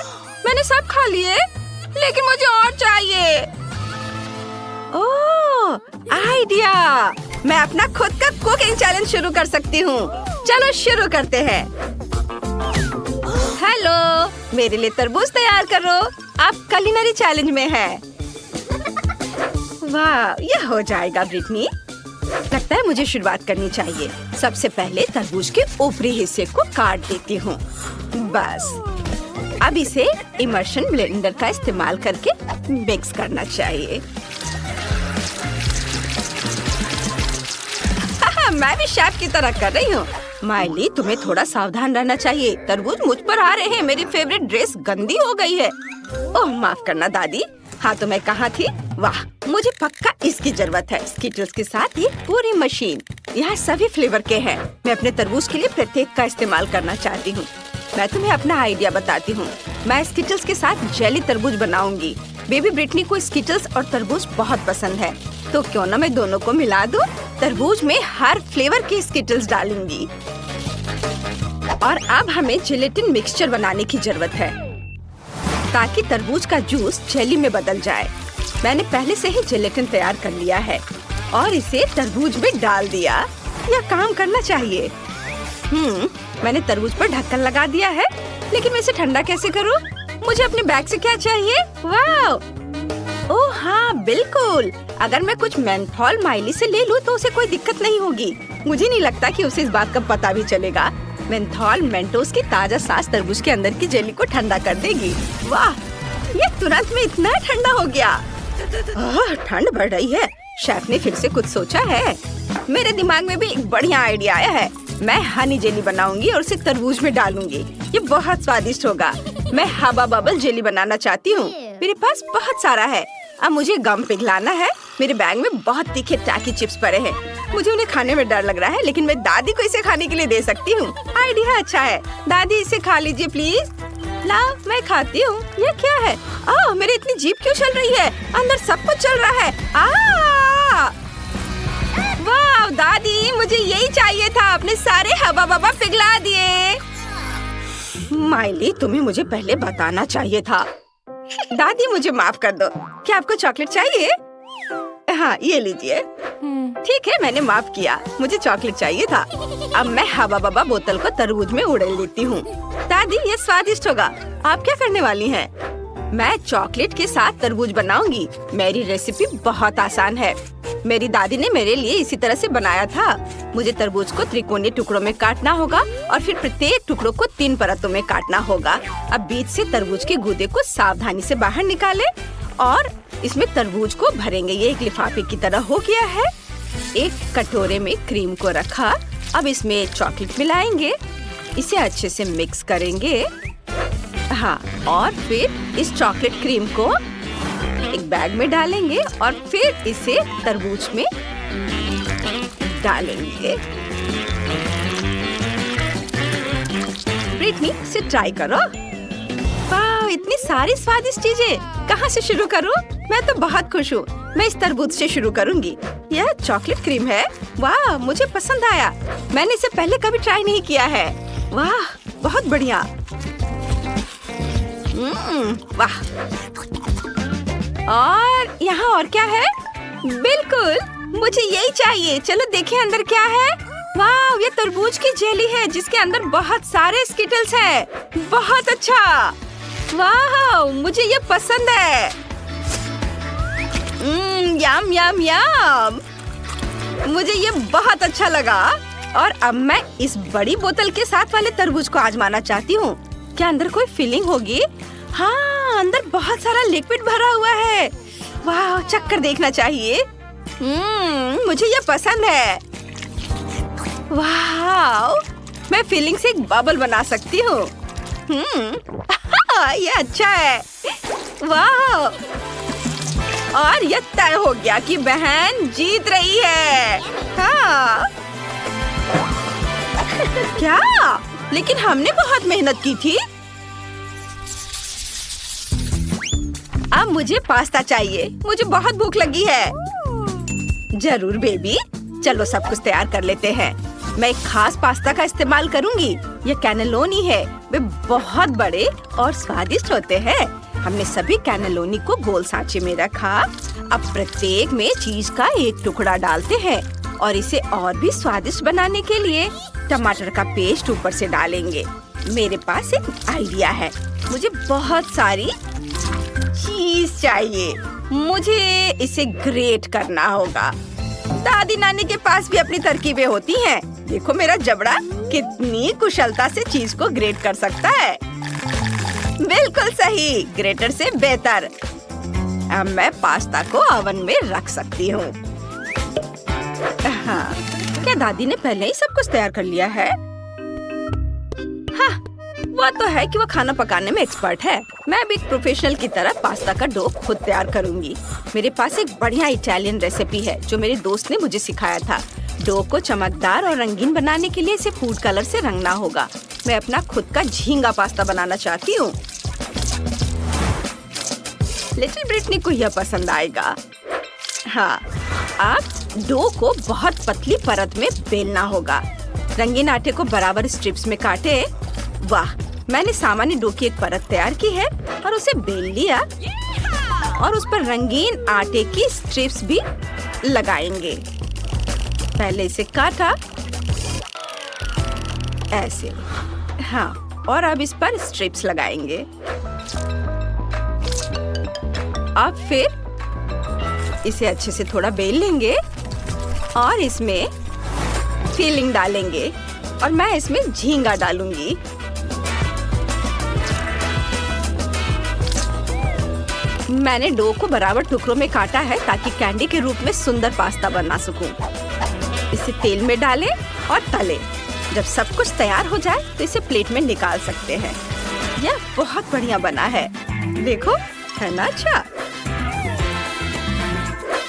मैंने सब खा लिए, लेकिन मुझे और चाहिए। ओह, आइडिया! मैं अपना खुद का कुकिंग चैलेंज शुरू कर सकती हूँ। चलो शुरू करते हैं। हेलो, मेरे लिए तरबूज तैयार करो। आप कुलिनरी चैलेंज में हैं। वाह, यह हो जाएगा ब्रिटनी। लगता है मुझे शुरुआत करनी चाहिए। सबसे पहले तरबूज के ऊपरी हिस्से को काट देती हूँ। बस अब इसे इमर्शन ब्लेंडर का इस्तेमाल करके मिक्स करना चाहिए। मैं भी शेफ की तरह कर रही हूँ। माइली, तुम्हें थोड़ा सावधान रहना चाहिए। तरबूज मुझ पर आ रहे हैं। मेरी फेवरेट ड्रेस गंदी हो गई है। ओह, माफ करना दादी। हाँ, तो मैं कहाँ थी? वाह, मुझे पक्का इसकी जरूरत है। स्किटल्स के साथ ये पूरी मशीन। यहाँ सभी फ्लेवर के हैं। मैं अपने तरबूज के लिए प्रत्येक का इस्तेमाल करना चाहती हूँ। मैं तुम्हें अपना आइडिया बताती हूँ। मैं स्किटल्स के साथ जेली तरबूज बनाऊंगी। बेबी ब्रिटनी को स्किटल्स और तरबूज बहुत पसंद है, तो क्यों ना मैं दोनों को मिला दूँ। तरबूज में हर फ्लेवर के स्किटल्स डालूंगी। और अब हमें जेलेटिन मिक्सचर बनाने की जरूरत है, ताकि तरबूज का जूस जेली में बदल जाए। मैंने पहले से ही जेलेटिन तैयार कर लिया है और इसे तरबूज में डाल दिया। यह काम करना चाहिए। मैंने तरबूज पर ढक्कन लगा दिया है, लेकिन मैं इसे ठंडा कैसे करूं? मुझे अपने बैग से क्या चाहिए? वाह! ओह हाँ, बिल्कुल। अगर मैं कुछ मेंथॉल माइली से ले लूं तो उसे कोई दिक्कत नहीं होगी। मुझे नहीं लगता कि उसे इस बात का पता भी चलेगा। मेंथॉल मेंटोस की ताजा सांस तरबूज के अंदर की जेली को ठंडा कर देगी। वाह, ये तुरंत में इतना ठंडा हो गया। ठंड बढ़ रही है। शेफ ने फिर से कुछ सोचा है। मेरे दिमाग में भी एक बढ़िया आइडिया आया है। मैं हनी जेली बनाऊंगी और उसे तरबूज में डालूंगी। ये बहुत स्वादिष्ट होगा। मैं हवा बबल जेली बनाना चाहती हूँ। मेरे पास बहुत सारा है। अब मुझे गम पिघलाना है। मेरे बैग में बहुत तीखे टैकी चिप्स पड़े हैं। मुझे उन्हें खाने में डर लग रहा है, लेकिन मैं दादी को इसे खाने के लिए दे सकती हूँ। आइडिया अच्छा है। दादी, इसे खा लीजिए प्लीज। लाओ, मैं खाती हूँ। ये क्या है? मेरी इतनी जीभ क्यों चल रही है? अंदर सब कुछ चल रहा है। वाह दादी, मुझे यही चाहिए था। आपने सारे हवा बबा पिघला दिए। माइली, तुम्हें मुझे पहले बताना चाहिए था। दादी, मुझे माफ कर दो। क्या आपको चॉकलेट चाहिए? हाँ, ये लीजिए। ठीक है, मैंने माफ किया। मुझे चॉकलेट चाहिए था। अब मैं हवा बबा बोतल को तरबूज में उड़ेल देती हूँ। दादी, ये स्वादिष्ट होगा। आप क्या करने वाली हैं? मैं चॉकलेट के साथ तरबूज बनाऊंगी। मेरी रेसिपी बहुत आसान है। मेरी दादी ने मेरे लिए इसी तरह से बनाया था। मुझे तरबूज को त्रिकोणीय टुकड़ों में काटना होगा और फिर प्रत्येक टुकड़ों को 3 परतों में काटना होगा। अब बीच से तरबूज के गूदे को सावधानी से बाहर निकालें और इसमें तरबूज को भरेंगे। ये एक लिफाफे की तरह हो गया है। एक कटोरे में क्रीम को रखा। अब इसमें चॉकलेट मिलाएंगे। इसे अच्छे से मिक्स करेंगे। हाँ, और फिर इस चॉकलेट क्रीम को एक बैग में डालेंगे और फिर इसे तरबूज में डालेंगे। ब्रिटनी, इसे ट्राई करो। वाह, इतनी सारी स्वादिष्ट चीजें। कहाँ से शुरू करूँ? मैं तो बहुत खुश हूँ। मैं इस तरबूज से शुरू करूँगी। यह चॉकलेट क्रीम है। वाह, मुझे पसंद आया। मैंने इसे पहले कभी ट्राई नहीं किया है। वाह, बहुत बढ़िया। वाह। और यहाँ और क्या है? बिल्कुल, मुझे यही चाहिए। चलो देखें अंदर क्या है। वाह, ये तरबूज की जेली है जिसके अंदर बहुत सारे स्किटल्स हैं। बहुत अच्छा। वाह, मुझे ये पसंद है। यम यम यम। मुझे ये बहुत अच्छा लगा। और अब मैं इस बड़ी बोतल के साथ वाले तरबूज को आजमाना चाहती हूँ। क्या अंदर कोई फीलिंग होगी? हाँ, अंदर बहुत सारा लिक्विड भरा हुआ है। वाह, चक्कर देखना चाहिए। मुझे ये पसंद है। वाह, मैं फीलिंग से एक बबल बना सकती हूँ। ये अच्छा है। वाह, और ये तय हो गया कि बहन जीत रही है। हाँ। क्या? लेकिन हमने बहुत मेहनत की थी। अब मुझे पास्ता चाहिए। मुझे बहुत भूख लगी है। जरूर बेबी, चलो सब कुछ तैयार कर लेते हैं। मैं एक खास पास्ता का इस्तेमाल करूंगी। ये कैनेलोनी है। वे बहुत बड़े और स्वादिष्ट होते हैं। हमने सभी कैनेलोनी को गोल सांचे में रखा। अब प्रत्येक में चीज का एक टुकड़ा डालते हैं और इसे और भी स्वादिष्ट बनाने के लिए टमाटर का पेस्ट ऊपर से डालेंगे। मेरे पास एक आइडिया है। मुझे बहुत सारी चीज चाहिए। मुझे इसे ग्रेट करना होगा। दादी नानी के पास भी अपनी तरकीबें होती हैं। देखो मेरा जबड़ा कितनी कुशलता से चीज को ग्रेट कर सकता है। बिल्कुल सही, ग्रेटर से बेहतर। अब मैं पास्ता को ओवन में रख सकती हूँ। हाँ, क्या दादी ने पहले ही सब कुछ तैयार कर लिया है? हाँ, वो तो है कि वो खाना पकाने में एक्सपर्ट है। मैं भी एक प्रोफेशनल की तरह पास्ता का डो खुद तैयार करूंगी। मेरे पास एक बढ़िया इटालियन रेसिपी है जो मेरे दोस्त ने मुझे सिखाया था। डो को चमकदार और रंगीन बनाने के लिए इसे फूड कलर से रंगना होगा। मैं अपना खुद का झींगा पास्ता बनाना चाहती हूँ। लिटिल ब्रिटनी को यह पसंद आएगा। हाँ, अब डो को बहुत पतली परत में बेलना होगा। रंगीन आटे को बराबर स्ट्रिप्स में काटे। वाह, मैंने सामान्य डो की एक परत तैयार की है और उसे बेल लिया और उस पर रंगीन आटे की स्ट्रिप्स भी लगाएंगे। पहले इसे काटा ऐसे। हाँ, और अब इस पर स्ट्रिप्स लगाएंगे। अब फिर इसे अच्छे से थोड़ा बेल लेंगे और इसमें फिलिंग डालेंगे और मैं इसमें झींगा डालूंगी। मैंने डो को बराबर टुकड़ों में काटा है ताकि कैंडी के रूप में सुंदर पास्ता बना सकूं। इसे तेल में डालें और तलें। जब सब कुछ तैयार हो जाए तो इसे प्लेट में निकाल सकते हैं। यह बहुत बढ़िया बना है। देखो, है ना अच्छा?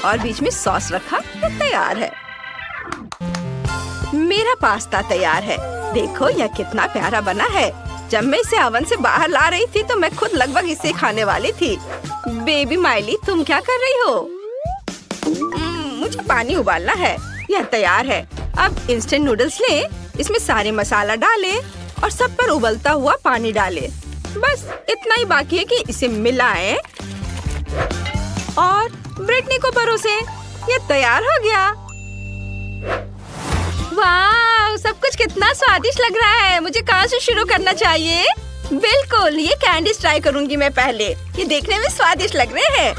और बीच में सॉस रखा तो तैयार है। मेरा पास्ता तैयार है। देखो यह कितना प्यारा बना है। जब मैं इसे ओवन से बाहर ला रही थी तो मैं खुद लगभग इसे खाने वाली थी। बेबी माइली, तुम क्या कर रही हो? मुझे पानी उबालना है। यह तैयार है। अब इंस्टेंट नूडल्स लें, इसमें सारे मसाला डालें और सब पर उबलता हुआ पानी डालें। बस इतना ही बाकी है कि इसे मिलाएं और ब्रिटनी को परोसें। यह तैयार हो गया। वाह, सब कुछ कितना स्वादिष्ट लग रहा है। मुझे कहाँ से शुरू करना चाहिए? बिल्कुल, ये कैंडीज ट्राई करूंगी मैं पहले। ये देखने में स्वादिष्ट लग रहे हैं।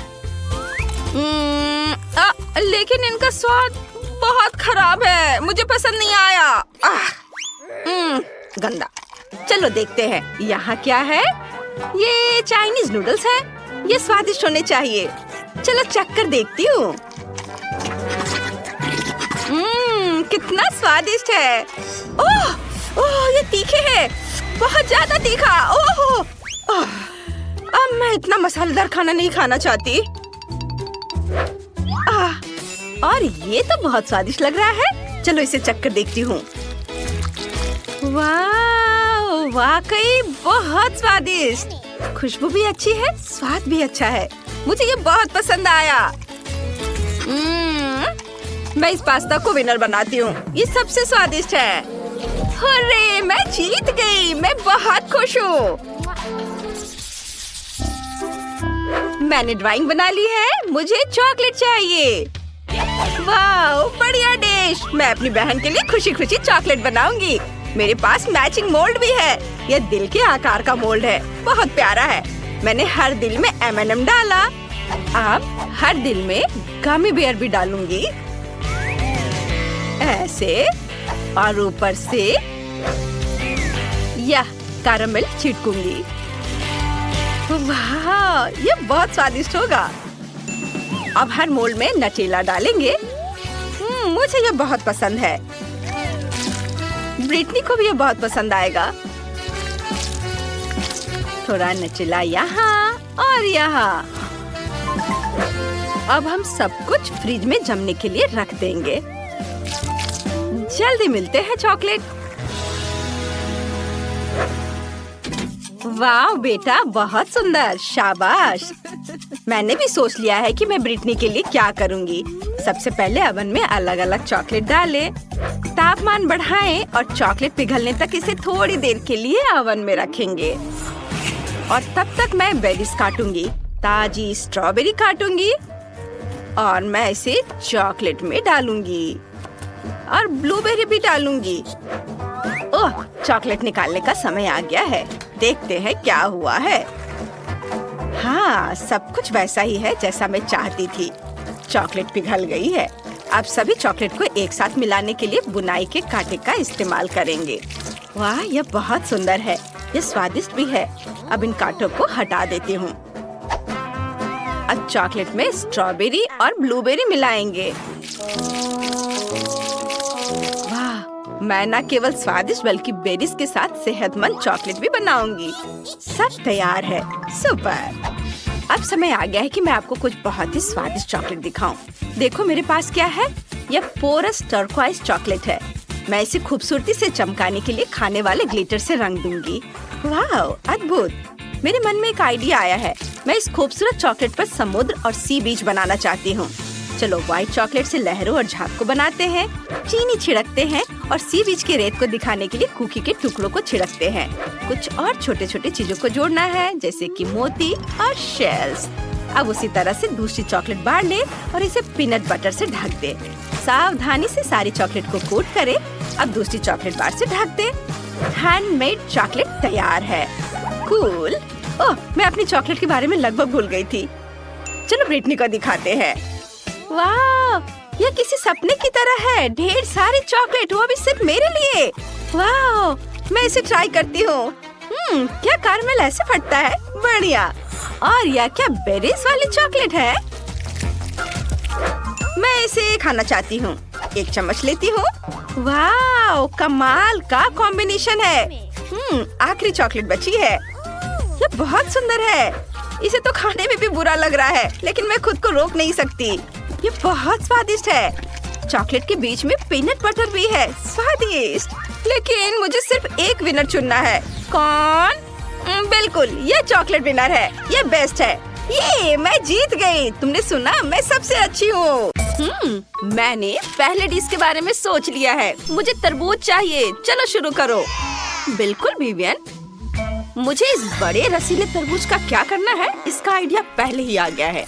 लेकिन इनका स्वाद बहुत खराब है। मुझे पसंद नहीं आया। गंदा। चलो देखते हैं यहाँ क्या है। ये चाइनीज नूडल्स है। ये स्वादिष्ट होने चाहिए। चलो चख कर देखती हूँ। कितना स्वादिष्ट है। ओह, ओह, ये तीखे है। बहुत ज्यादा तीखा। ओह, अब मैं इतना मसालेदार खाना नहीं खाना चाहती। और ये तो बहुत स्वादिष्ट लग रहा है। चलो इसे चख कर देखती हूँ। वाह, वाकई बहुत स्वादिष्ट। खुशबू भी अच्छी है, स्वाद भी अच्छा है। मुझे ये बहुत पसंद आया। मैं इस पास्ता को विनर बनाती हूँ। ये सबसे स्वादिष्ट है। अरे, मैं जीत गई। मैं बहुत खुश हूँ। मैंने ड्राइंग बना ली है। मुझे चॉकलेट चाहिए। वाह, बढ़िया डिश। मैं अपनी बहन के लिए खुशी खुशी चॉकलेट बनाऊंगी। मेरे पास मैचिंग मोल्ड भी है। यह दिल के आकार का मोल्ड है। बहुत प्यारा है। मैंने हर दिल में M&M डाला। अब हर दिल में गमी बेयर भी डालूंगी ऐसे, और ऊपर से यह कैरामेल छिड़कूंगी। वाह, ये बहुत स्वादिष्ट होगा। अब हर मोल्ड में नटेला डालेंगे। मुझे ये बहुत पसंद है। ब्रिटनी को भी ये बहुत पसंद आएगा। थोड़ा नटेला यहाँ और यहाँ। अब हम सब कुछ फ्रिज में जमने के लिए रख देंगे। जल्दी मिलते हैं चॉकलेट। वाह बेटा, बहुत सुंदर, शाबाश। मैंने भी सोच लिया है कि मैं ब्रिटनी के लिए क्या करूंगी। सबसे पहले ओवन में अलग अलग चॉकलेट डालें, तापमान बढ़ाएं और चॉकलेट पिघलने तक इसे थोड़ी देर के लिए ओवन में रखेंगे। और तब तक मैं बेरीज काटूंगी। ताजी स्ट्रॉबेरी काटूंगी और मैं इसे चॉकलेट में डालूंगी और ब्लूबेरी भी डालूंगी। ओह, चॉकलेट निकालने का समय आ गया है। देखते हैं क्या हुआ है। हाँ, सब कुछ वैसा ही है जैसा मैं चाहती थी। चॉकलेट पिघल गई है। अब सभी चॉकलेट को एक साथ मिलाने के लिए बुनाई के कांटे का इस्तेमाल करेंगे। वाह, यह बहुत सुंदर है। यह स्वादिष्ट भी है। अब इन कांटों को हटा देती हूँ। अब चॉकलेट में स्ट्रॉबेरी और ब्लूबेरी मिलाएंगे। वाह, मैं न केवल स्वादिष्ट बल्कि बेरीज के साथ सेहतमंद चॉकलेट भी बनाऊंगी। सब तैयार है। सुपर। अब समय आ गया है कि मैं आपको कुछ बहुत ही स्वादिष्ट चॉकलेट दिखाऊं। देखो मेरे पास क्या है। यह पोरस टर्कोइज चॉकलेट है। मैं इसे खूबसूरती से चमकाने के लिए खाने वाले ग्लिटर से रंग दूंगी। वाह, अद्भुत। मेरे मन में एक आइडिया आया है। मैं इस खूबसूरत चॉकलेट पर समुद्र और सी बीच बनाना चाहती हूँ। चलो व्हाइट चॉकलेट से लहरों और झाग को बनाते हैं, चीनी छिड़कते हैं और सी बीच के रेत को दिखाने के लिए कुकी के टुकड़ों को छिड़कते हैं। कुछ और छोटे छोटे चीजों को जोड़ना है, जैसे कि मोती और शेल्स। अब उसी तरह से दूसरी चॉकलेट बाढ़ ले और इसे पीनट बटर से ढक दे। सावधानी से सारी चॉकलेट को कोट करें। अब दूसरी चॉकलेट बार से ढक दे। हैंडमेड चॉकलेट तैयार है। कूल। ओह, मैं अपनी चॉकलेट के बारे में लगभग भूल गई थी। चलो ब्रिटनी को दिखाते हैं। वाह, यह किसी सपने की तरह है। ढेर सारी चॉकलेट, वो भी सिर्फ मेरे लिए। वाह, मैं इसे ट्राई करती हूँ। क्या कैरमेल ऐसे फटता है। बढ़िया। और यह क्या बेरीज वाली चॉकलेट है। मैं इसे खाना चाहती हूँ। एक चम्मच लेती हूँ। वाह, कमाल का कॉम्बिनेशन है। आखिरी चॉकलेट बची है। यह बहुत सुंदर है। इसे तो खाने में भी बुरा लग रहा है, लेकिन मैं खुद को रोक नहीं सकती। ये बहुत स्वादिष्ट है। चॉकलेट के बीच में पीनट बटर भी है। स्वादिष्ट। लेकिन मुझे सिर्फ एक विनर चुनना है। कौन? बिल्कुल, ये चॉकलेट विनर है। ये बेस्ट है। ये मैं जीत गई। तुमने सुना, मैं सबसे अच्छी हूँ। मैंने पहले डिश के बारे में सोच लिया है। मुझे तरबूज चाहिए। चलो शुरू करो। बिल्कुल विवियन, मुझे इस बड़े रसीले तरबूज का क्या करना है, इसका आइडिया पहले ही आ गया है।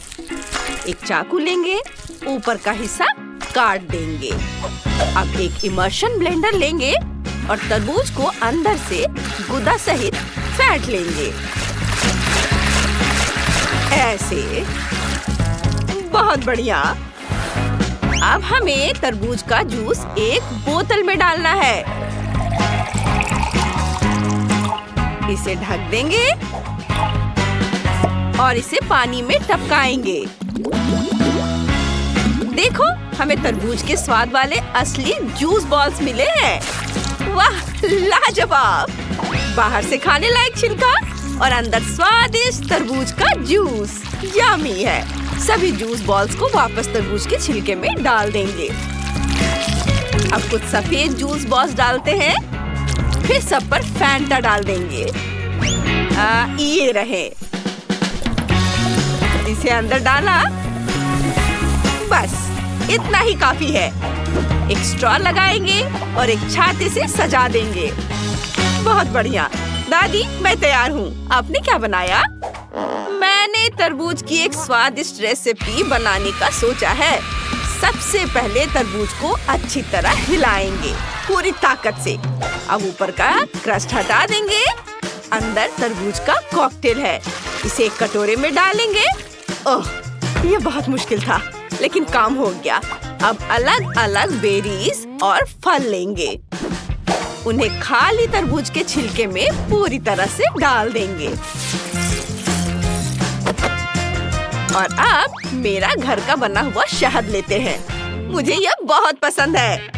एक चाकू लेंगे, ऊपर का हिस्सा काट देंगे। अब एक इमर्शन ब्लेंडर लेंगे और तरबूज को अंदर से गुदा सहित फेंट लेंगे। ऐसे। बहुत बढ़िया। अब हमें तरबूज का जूस एक बोतल में डालना है। इसे ढक देंगे और इसे पानी में टपकाएंगे। देखो, हमें तरबूज के स्वाद वाले असली जूस बॉल्स मिले हैं। वाह, लाजवाब। बाहर से खाने लायक छिलका और अंदर स्वादिष्ट तरबूज का जूस। यम्मी है। सभी जूस बॉल्स को वापस तरबूज के छिलके में डाल देंगे। अब कुछ सफेद जूस बॉल्स डालते हैं, फिर सब पर फैंटा डाल देंगे। ये रहे। इसे अंदर डाला। बस इतना ही काफी है। एक स्ट्रॉ लगाएंगे और एक छाते से सजा देंगे। बहुत बढ़िया। दादी, मैं तैयार हूँ। आपने क्या बनाया? मैंने तरबूज की एक स्वादिष्ट रेसिपी बनाने का सोचा है। सबसे पहले तरबूज को अच्छी तरह हिलाएंगे पूरी ताकत से। अब ऊपर का क्रस्ट हटा देंगे। अंदर तरबूज का कॉकटेल है। इसे एक कटोरे में डालेंगे। ओह, ये बहुत मुश्किल था, लेकिन काम हो गया। अब अलग अलग बेरीज और फल लेंगे। उन्हें खाली तरबूज के छिलके में पूरी तरह से डाल देंगे। और अब मेरा घर का बना हुआ शहद लेते हैं। मुझे यह बहुत पसंद है।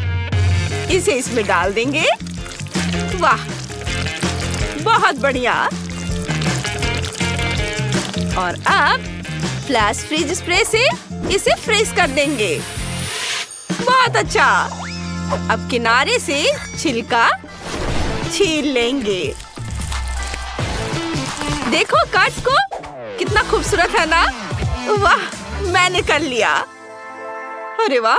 इसे इसमें डाल देंगे। वाह, बहुत बढ़िया। और अब फ्लैश फ्रीज स्प्रे से इसे फ्रीज कर देंगे। बहुत अच्छा। अब किनारे से छिलका छील लेंगे। देखो कट्स को, कितना खूबसूरत है ना। वाह, मैंने कर लिया। अरे वाह,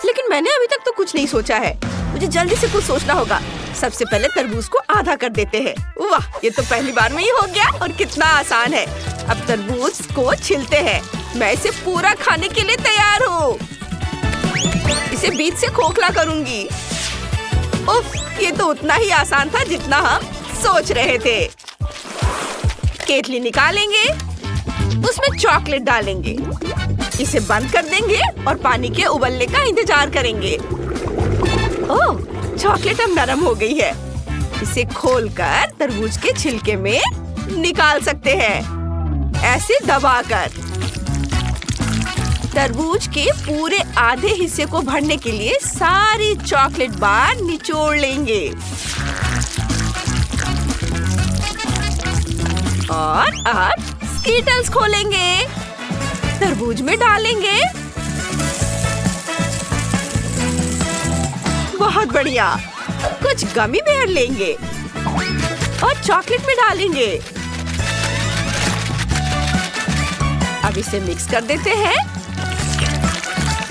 लेकिन मैंने अभी तक तो कुछ नहीं सोचा है। मुझे जल्दी से कुछ सोचना होगा। सबसे पहले तरबूज को आधा कर देते हैं। वाह, ये तो पहली बार में ही हो गया और कितना आसान है। अब तरबूज को छिलते हैं। मैं इसे पूरा खाने के लिए तैयार हूँ। इसे बीच से खोखला करूंगी। उफ, ये तो उतना ही आसान था जितना हम सोच रहे थे। केतली निकालेंगे, उसमें चॉकलेट डालेंगे, इसे बंद कर देंगे और पानी के उबलने का इंतजार करेंगे। ओह, चॉकलेट अब नरम हो गई है। इसे खोलकर तरबूज के छिलके में निकाल सकते हैं, ऐसे दबाकर। तरबूज के पूरे आधे हिस्से को भरने के लिए सारी चॉकलेट बार निचोड़ लेंगे और अब स्कीटल्स खोलेंगे, तरबूज में डालेंगे। बहुत बढ़िया। कुछ गमी बेर लेंगे और चॉकलेट में डालेंगे। अब इसे मिक्स कर देते हैं।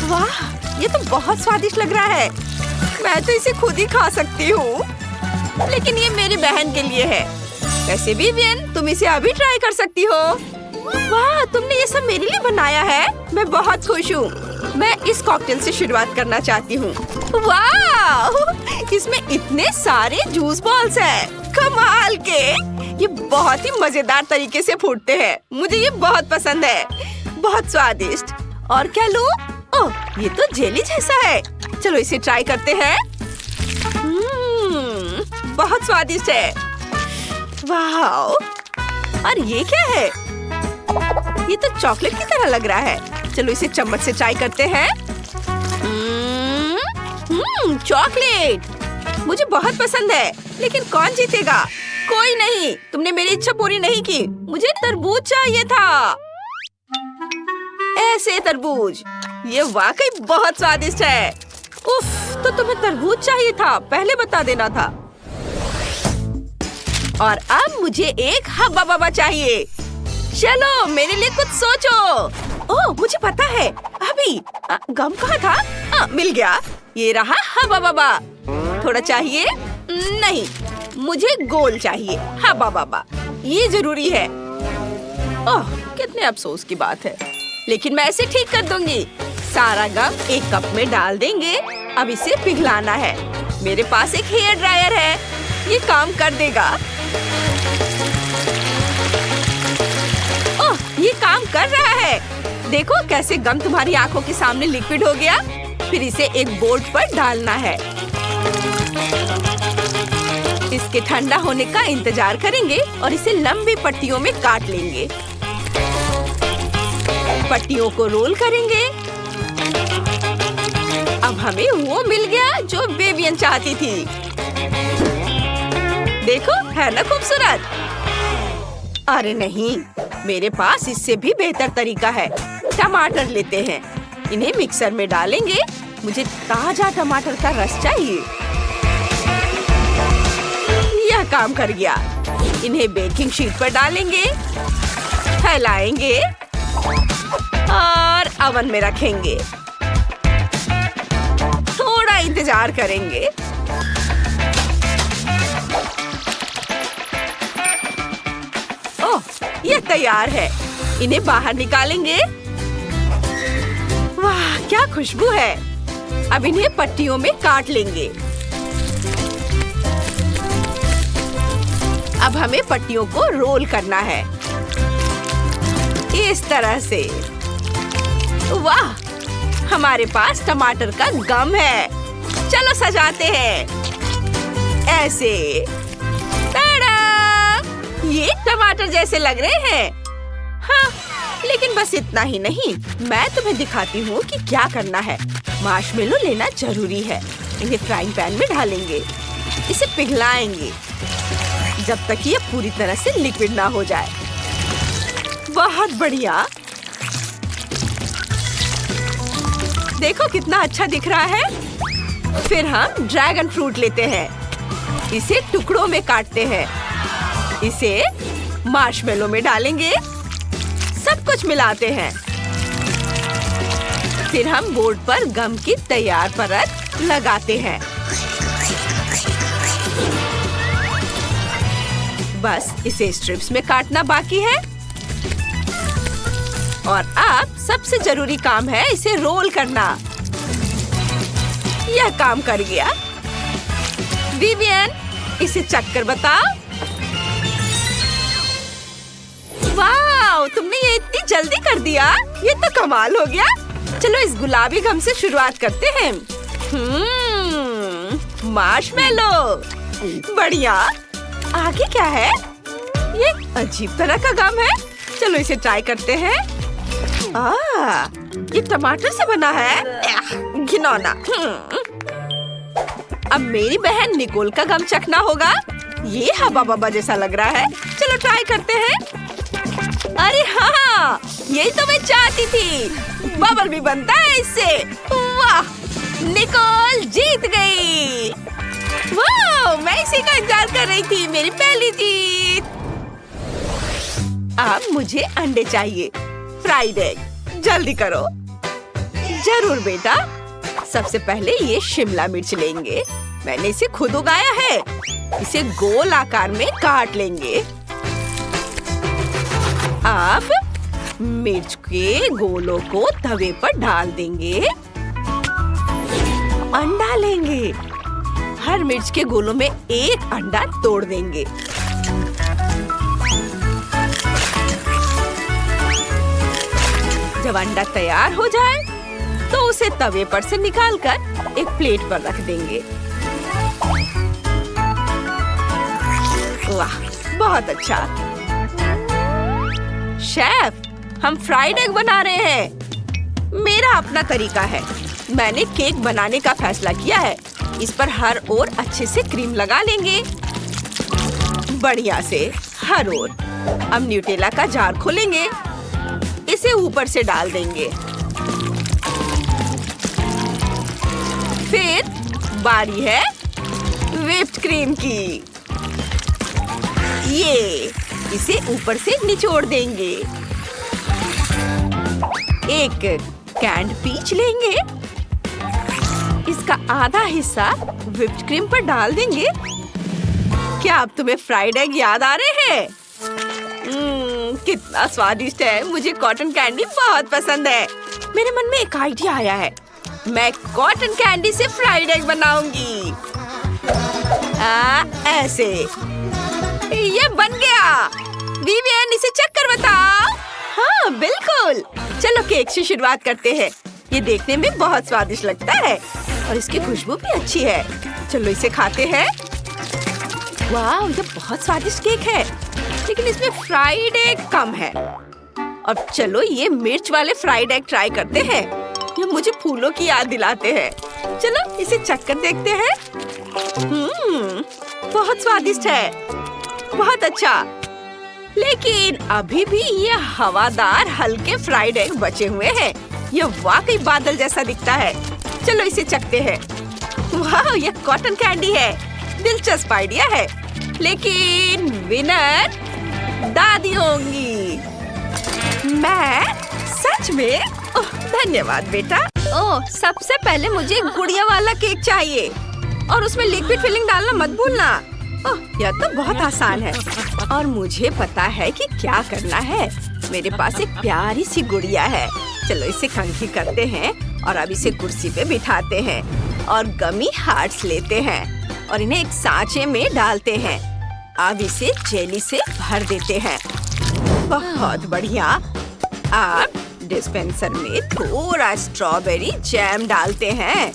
वाह, ये तो बहुत स्वादिष्ट लग रहा है। मैं तो इसे खुद ही खा सकती हूँ, लेकिन ये मेरी बहन के लिए है। वैसे भी विवियन, तुम इसे अभी ट्राई कर सकती हो। वाह, तुमने ये सब मेरे लिए बनाया है। मैं बहुत खुश हूँ। मैं इस कॉकटेल से शुरुआत करना चाहती हूँ। वाह, इसमें इतने सारे जूस बॉल्स हैं। कमाल के। ये बहुत ही मजेदार तरीके से फूटते हैं। मुझे ये बहुत पसंद है। बहुत स्वादिष्ट। और क्या लूं? ओह, ये तो जेली जैसा है। चलो इसे ट्राई करते हैं। बहुत स्वादिष्ट है। वाह, और ये क्या है? ये तो चॉकलेट की तरह लग रहा है। चलो इसे चम्मच से ट्राई करते हैं। चॉकलेट मुझे बहुत पसंद है, लेकिन कौन जीतेगा? कोई नहीं, तुमने मेरी इच्छा पूरी नहीं की। मुझे तरबूज चाहिए था। ऐसे तरबूज, ये वाकई बहुत स्वादिष्ट है। उफ, तो तुम्हें तरबूज चाहिए था, पहले बता देना था। और अब मुझे एक हब्बा बब्बा चाहिए। चलो मेरे लिए कुछ सोचो। ओह, मुझे पता है। अभी गम कहाँ था? मिल गया। ये रहा हब्बा बब्बा। थोड़ा चाहिए? नहीं, मुझे गोल चाहिए। हब्बा बब्बा, ये जरूरी है। ओह, कितने अफसोस की बात है, लेकिन मैं इसे ठीक कर दूंगी। सारा गम एक कप में डाल देंगे। अब इसे पिघलाना है। मेरे पास एक हेयर ड्रायर है, ये काम कर देगा। ओह, ये काम कर रहा है। देखो कैसे गम तुम्हारी आंखों के सामने लिक्विड हो गया। फिर इसे एक बोर्ड पर डालना है। इसके ठंडा होने का इंतजार करेंगे और इसे लंबी पट्टियों में काट लेंगे। पट्टियों को रोल करेंगे। अब हमें वो मिल गया जो विवियन चाहती थी। देखो, है ना खूबसूरत? अरे नहीं, मेरे पास इससे भी बेहतर तरीका है। टमाटर लेते हैं, इन्हें मिक्सर में डालेंगे। मुझे ताजा टमाटर का रस चाहिए। यह काम कर गया। इन्हें बेकिंग शीट पर डालेंगे, फैलाएंगे और ओवन में रखेंगे। थोड़ा इंतजार करेंगे। ओह, यह तैयार है। इन्हें बाहर निकालेंगे। वाह, क्या खुशबू है। अब इन्हें पट्टियों में काट लेंगे। अब हमें पट्टियों को रोल करना है, इस तरह से। वाह, हमारे पास टमाटर का गम है। चलो सजाते हैं ऐसे। ताड़ा! ये टमाटर जैसे लग रहे हैं। हाँ, लेकिन बस इतना ही नहीं, मैं तुम्हें दिखाती हूँ कि क्या करना है। मार्शमेलो लेना जरूरी है। इन्हें फ्राइंग पैन में डालेंगे। इसे पिघलाएंगे जब तक ये पूरी तरह से लिक्विड ना हो जाए। बहुत बढ़िया। देखो कितना अच्छा दिख रहा है। फिर हम ड्रैगन फ्रूट लेते हैं। इसे टुकड़ों में काटते हैं। इसे मार्शमेलो में डालेंगे। सब कुछ मिलाते हैं। फिर हम बोर्ड पर गम की तैयार परत लगाते हैं। बस इसे स्ट्रिप्स में काटना बाकी है। और अब सबसे जरूरी काम है इसे रोल करना। यह काम कर गया। विवियन, इसे चक्कर बताओ। वाह, तुमने ये इतनी जल्दी कर दिया, ये तो कमाल हो गया। चलो इस गुलाबी गम से शुरुआत करते हैं। मार्शमेलो, बढ़िया। आगे क्या है? ये अजीब तरह का गम है। चलो इसे ट्राई करते हैं। ये टमाटर से बना है, घिनौना। अब मेरी बहन निकोल का गम चखना होगा। ये हवा बबा जैसा लग रहा है। चलो ट्राई करते हैं। अरे हाँ, यही तो मैं चाहती थी। बबल भी बनता है इससे। वाह, निकोल जीत गई। वाह, मैं इसी का इंतजार कर रही थी। मेरी पहली जीत। अब मुझे अंडे चाहिए। फ्राइड एग, जल्दी करो। जरूर बेटा। सबसे पहले ये शिमला मिर्च लेंगे। मैंने इसे खुद उगाया है। इसे गोल आकार में काट लेंगे। अब मिर्च के गोलों को तवे पर डाल देंगे। अंडा लेंगे। हर मिर्च के गोलों में एक अंडा तोड़ देंगे। जब अंडा तैयार हो जाए तो उसे तवे पर से निकालकर एक प्लेट पर रख देंगे। वाह, बहुत अच्छा। शेफ, हम फ्राइड एग बना रहे हैं। मेरा अपना तरीका है। मैंने केक बनाने का फैसला किया है। इस पर हर ओर अच्छे से क्रीम लगा लेंगे। बढ़िया से हर ओर। अब न्यूटेला का जार खोलेंगे। इसे ऊपर से डाल देंगे। फिर बारी है व्हिप्ड क्रीम की। ये इसे ऊपर से निचोड़ देंगे। एक कैंड पीच लेंगे। इसका आधा हिस्सा व्हिप्ड क्रीम पर डाल देंगे। क्या अब तुम्हें फ्राइड एग याद आ रहे हैं? कितना स्वादिष्ट है। मुझे कॉटन कैंडी बहुत पसंद है। मेरे मन में एक आइडिया आया है। मैं कॉटन कैंडी से फ्राइड एग बनाऊंगी। ऐसे। ये बन गया। विवियन, इसे चेक कर बताओ। हाँ, बिल्कुल। चलो केक से शुरुआत करते हैं। ये देखने में बहुत स्वादिष्ट लगता है और इसकी खुशबू भी अच्छी है। चलो इसे खाते हैं। वाह, ये बहुत स्वादिष्ट केक है, लेकिन इसमें फ्राइड एग कम है। अब चलो ये मिर्च वाले फ्राइड एग ट्राई करते हैं। ये मुझे फूलों की याद दिलाते हैं। चलो इसे चख कर देखते हैं। बहुत स्वादिष्ट है। बहुत अच्छा। लेकिन अभी भी ये हवादार हल्के फ्राइड एग बचे हुए हैं। ये वाकई बादल जैसा दिखता है। चलो इसे चखते हैं। वाह, ये कॉटन कैंडी है। दिलचस्प आइडिया है, लेकिन विनर दादी होंगी। मैं सच में? ओह, धन्यवाद बेटा। ओह, सबसे पहले मुझे गुड़िया वाला केक चाहिए और उसमें लिक्विड फिलिंग डालना मत भूलना। ओह, यह तो बहुत आसान है और मुझे पता है कि क्या करना है। मेरे पास एक प्यारी सी गुड़िया है। चलो इसे कंघी करते हैं और अब इसे कुर्सी पे बिठाते हैं और गमी हार्ट्स लेते हैं और इन्हें एक सांचे में डालते हैं। अब इसे जेली से भर देते हैं। बहुत बढ़िया। अब डिस्पेंसर में थोड़ा स्ट्रॉबेरी जैम डालते हैं।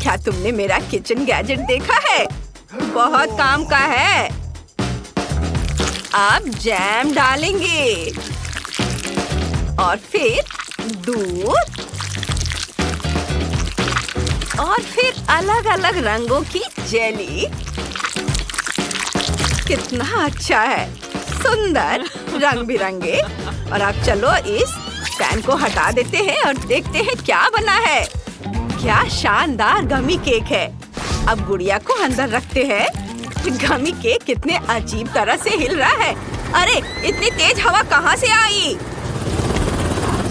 क्या तुमने मेरा किचन गैजेट देखा है? बहुत काम का है। अब जैम डालेंगे और फिर दूध और फिर अलग अलग रंगों की जेली। कितना अच्छा है, सुंदर, रंग बिरंगे। और अब चलो इस पैन को हटा देते हैं और देखते हैं क्या बना है। क्या शानदार गमी केक है। अब गुड़िया को अंदर रखते हैं। गमी केक कितने अजीब तरह से हिल रहा है। अरे, इतनी तेज हवा कहाँ से आई?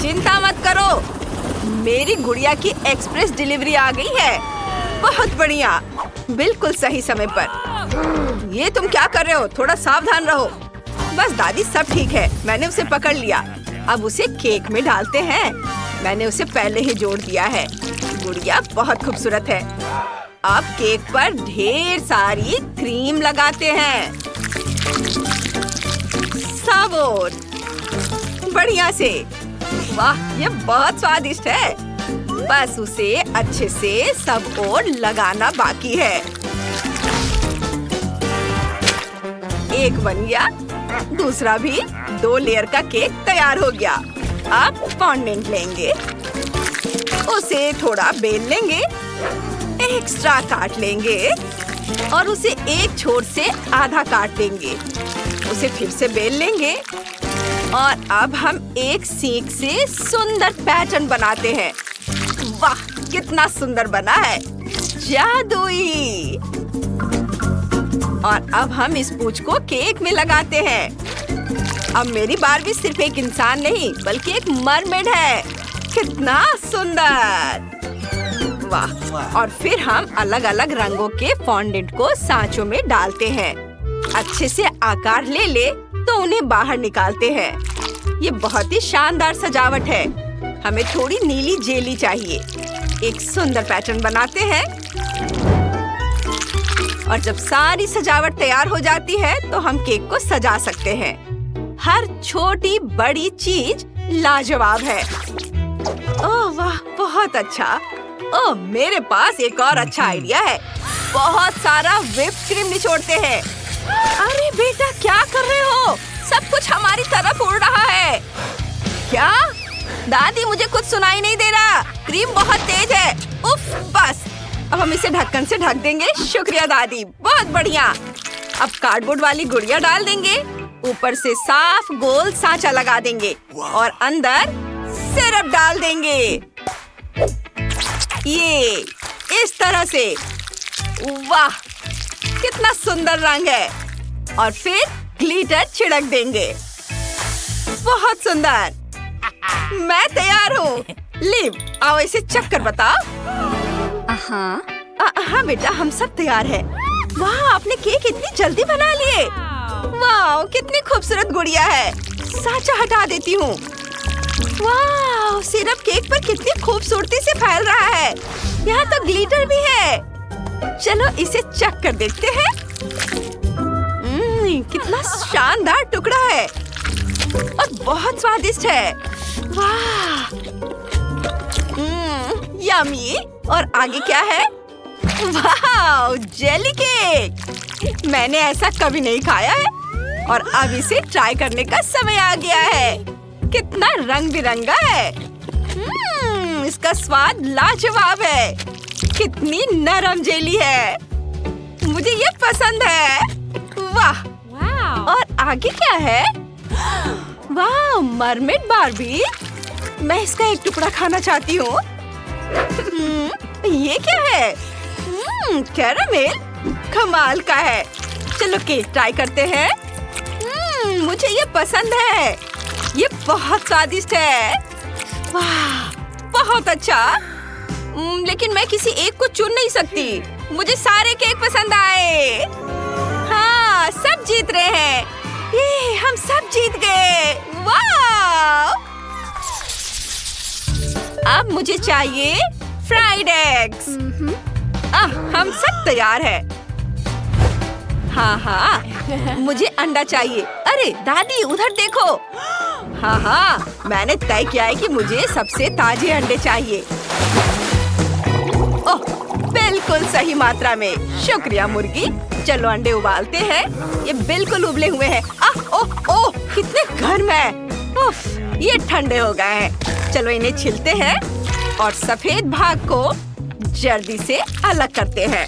चिंता मत करो, मेरी गुड़िया की एक्सप्रेस डिलीवरी आ गई है। बहुत बढ़िया, बिल्कुल सही समय पर। ये तुम क्या कर रहे हो? थोड़ा सावधान रहो। बस दादी, सब ठीक है, मैंने उसे पकड़ लिया। अब उसे केक में डालते हैं। मैंने उसे पहले ही जोड़ दिया है। गुड़िया बहुत खूबसूरत है। अब केक पर ढेर सारी क्रीम लगाते हैं। सब ओर बढ़िया से। वाह, ये बहुत स्वादिष्ट है। बस उसे अच्छे से सब ओर लगाना बाकी है। एक बन गया, दूसरा भी। 2 लेयर का केक तैयार हो गया। अब फॉन्डेंट लेंगे, उसे थोड़ा बेल लेंगे, एक्स्ट्रा काट लेंगे और उसे एक छोर से आधा काट देंगे। उसे फिर से बेल लेंगे और अब हम एक सीख से सुंदर पैटर्न बनाते हैं। वाह, कितना सुंदर बना है, जादुई। और अब हम इस पूंछ को केक में लगाते हैं। अब मेरी बारबी सिर्फ एक इंसान नहीं बल्कि एक मरमेड है। कितना सुंदर, वाह। और फिर हम अलग अलग रंगों के फॉन्डेंट को सांचों में डालते हैं। अच्छे से आकार ले ले तो उन्हें बाहर निकालते हैं। ये बहुत ही शानदार सजावट है। हमें थोड़ी नीली जेली चाहिए। एक सुंदर पैटर्न बनाते हैं और जब सारी सजावट तैयार हो जाती है तो हम केक को सजा सकते हैं। हर छोटी बड़ी चीज लाजवाब है। ओह वाह, बहुत अच्छा। ओह, मेरे पास एक और अच्छा आइडिया है। बहुत सारा व्हिप क्रीम निचोड़ते हैं। अरे बेटा, क्या कर रहे हो? सब कुछ हमारी तरफ उड़ रहा है। क्या? दादी, मुझे कुछ सुनाई नहीं दे रहा। क्रीम बहुत तेज है। उफ, बस। अब हम इसे ढक्कन से ढक देंगे। शुक्रिया दादी, बहुत बढ़िया। अब कार्डबोर्ड वाली गुड़िया डाल देंगे। ऊपर से साफ गोल सांचा लगा देंगे और अंदर सिरप डाल देंगे। ये इस तरह से। वाह, कितना सुंदर रंग है। और फिर ग्लिटर छिड़क देंगे। बहुत सुंदर। मैं तैयार हूँ। लिव, आओ इसे चक्कर बताओ। हाँ बेटा, हम सब तैयार हैं। वाह, आपने केक इतनी जल्दी बना लिए। वाह, कितनी खूबसूरत गुड़िया है। सांचा हटा देती हूँ। वाह, सिरप केक पर कितनी खूबसूरती से फैल रहा है। यहाँ तो ग्लिटर भी है। चलो इसे चख कर देखते हैं। कितना शानदार टुकड़ा है और बहुत स्वादिष्ट है। वाह, यम्मी। और आगे क्या है? वाह, जेली केक। मैंने ऐसा कभी नहीं खाया है और अब इसे ट्राई करने का समय आ गया है। कितना रंग बिरंगा है। इसका स्वाद लाजवाब है। कितनी नरम जेली है। मुझे ये पसंद है। वाह। और आगे क्या है? वाह, मरमेड बारबी। मैं इसका एक टुकड़ा खाना चाहती हूँ। ये क्या है? कैरामेल, कमाल का है। चलो केक ट्राई करते हैं। मुझे ये पसंद है। ये बहुत स्वादिष्ट है। वाह, बहुत अच्छा। लेकिन मैं किसी एक को चुन नहीं सकती। मुझे सारे केक पसंद आए। हाँ, सब जीत रहे हैं। ये हम सब जीत गए। वाह! अब मुझे चाहिए फ्राइड एग्स। हम सब तैयार हैं। हाँ, मुझे अंडा चाहिए। अरे दादी, उधर देखो। हाँ, मैंने तय किया है कि मुझे सबसे ताजे अंडे चाहिए। ओह, बिल्कुल सही मात्रा में। शुक्रिया मुर्गी। चलो अंडे उबालते हैं। ये बिल्कुल उबले हुए हैं। ओह, कितने गर्म है। उफ, ये ठंडे हो गए हैं। चलो इन्हें छिलते हैं और सफेद भाग को जल्दी से अलग करते हैं।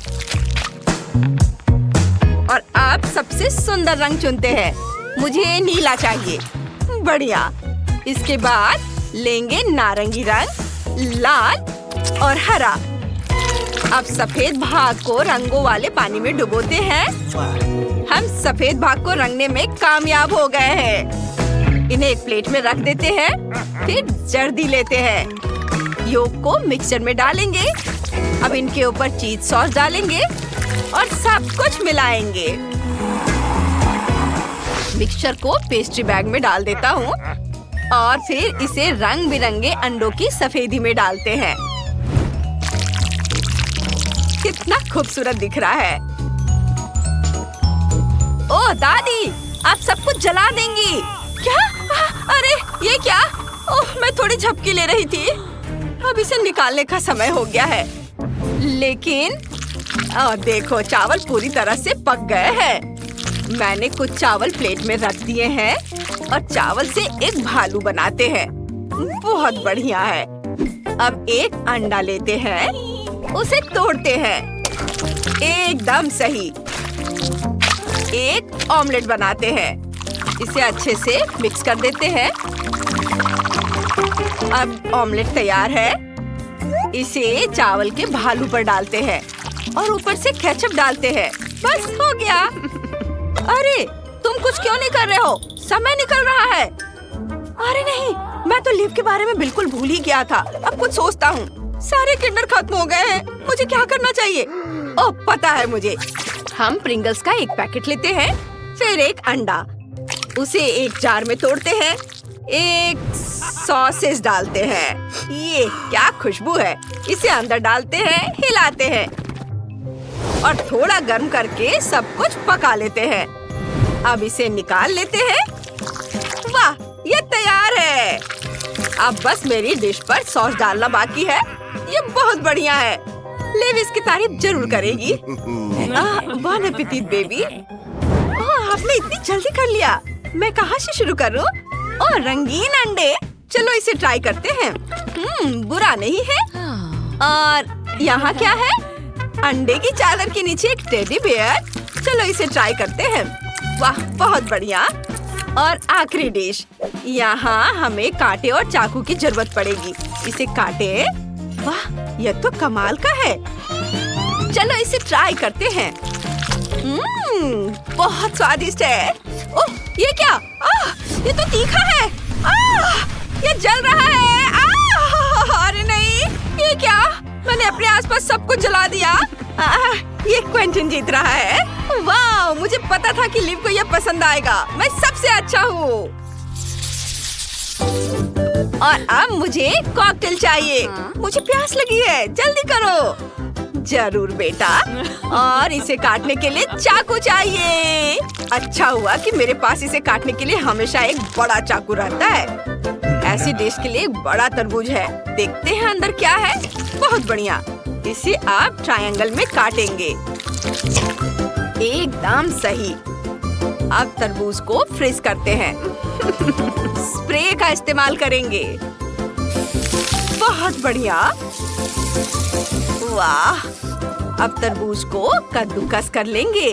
और अब सबसे सुंदर रंग चुनते हैं। मुझे नीला चाहिए। बढ़िया। इसके बाद लेंगे नारंगी रंग, लाल और हरा। अब सफेद भाग को रंगों वाले पानी में डुबोते हैं। हम सफेद भाग को रंगने में कामयाब हो गए हैं। इन्हें एक प्लेट में रख देते हैं फिर जर्दी लेते हैं। योग को मिक्सचर में डालेंगे। अब इनके ऊपर चीज सॉस डालेंगे और सब कुछ मिलाएंगे। मिक्सचर को पेस्ट्री बैग में डाल देता हूँ और फिर इसे रंग बिरंगे अंडों की सफेदी में डालते हैं। कितना खूबसूरत दिख रहा है। ओह दादी, आप सब कुछ जला देंगी क्या? अरे ये क्या? ओह, मैं थोड़ी झपकी ले रही थी। अब इसे निकालने का समय हो गया है। लेकिन देखो, चावल पूरी तरह से पक गए हैं। मैंने कुछ चावल प्लेट में रख दिए हैं और चावल से एक भालू बनाते हैं। बहुत बढ़िया है। अब एक अंडा लेते हैं, उसे तोड़ते हैं। एकदम सही। एक ऑमलेट बनाते हैं। इसे अच्छे से मिक्स कर देते हैं। अब ऑमलेट तैयार है। इसे चावल के भालू पर डालते हैं और ऊपर से केचप डालते हैं। बस हो गया। अरे तुम कुछ क्यों नहीं कर रहे हो? समय निकल रहा है। अरे नहीं, मैं तो लीव के बारे में बिल्कुल भूल ही गया था। अब कुछ सोचता हूँ। सारे किंडर खत्म हो गए हैं। मुझे क्या करना चाहिए? ओह, पता है मुझे। हम प्रिंगल्स का एक पैकेट लेते हैं, फिर एक अंडा, उसे एक जार में तोड़ते हैं, एक सॉसेज डालते हैं। ये क्या खुशबू है। इसे अंदर डालते हैं, हिलाते हैं और थोड़ा गर्म करके सब कुछ पका लेते हैं। अब इसे निकाल लेते हैं। वाह, ये तैयार है। अब बस मेरी डिश पर सॉस डालना बाकी है। ये बहुत बढ़िया है। लिव इसकी तारीफ जरूर करेगी। बॉन एपेटिट बेबी। आपने इतनी जल्दी कर लिया। मैं कहाँ से शुरू करूँ? ओह, रंगीन अंडे। चलो इसे ट्राई करते हैं। बुरा नहीं है। और यहाँ क्या है? अंडे की चादर के नीचे एक टेडी बेयर। चलो इसे ट्राई करते हैं। वाह, बहुत बढ़िया। और आखिरी डिश। यहाँ हमें कांटे और चाकू की जरूरत पड़ेगी। इसे काटे। वाह, यह तो कमाल का है। चलो इसे ट्राई करते हैं। बहुत स्वादिष्ट है। ओह, ये क्या? ये तो तीखा है। ये जल रहा है। अरे नहीं, ये क्या? मैंने अपने आसपास सब कुछ जला दिया। ये क्वेंटिन जीत रहा है। वाह, मुझे पता था कि लिव को ये पसंद आएगा। मैं सबसे अच्छा हूँ। और अब मुझे कॉकटेल चाहिए। मुझे प्यास लगी है, जल्दी करो। जरूर बेटा। और इसे काटने के लिए चाकू चाहिए। अच्छा हुआ कि मेरे पास इसे काटने के लिए हमेशा एक बड़ा चाकू रहता है। ऐसी डिश के लिए एक बड़ा तरबूज है। देखते हैं अंदर क्या है। बहुत बढ़िया। इसे आप ट्रायंगल में काटेंगे। एकदम सही। अब तरबूज को फ्रीज करते हैं। स्प्रे का इस्तेमाल करेंगे। बहुत बढ़िया। वाह, अब तरबूज को कद्दूकस कर लेंगे।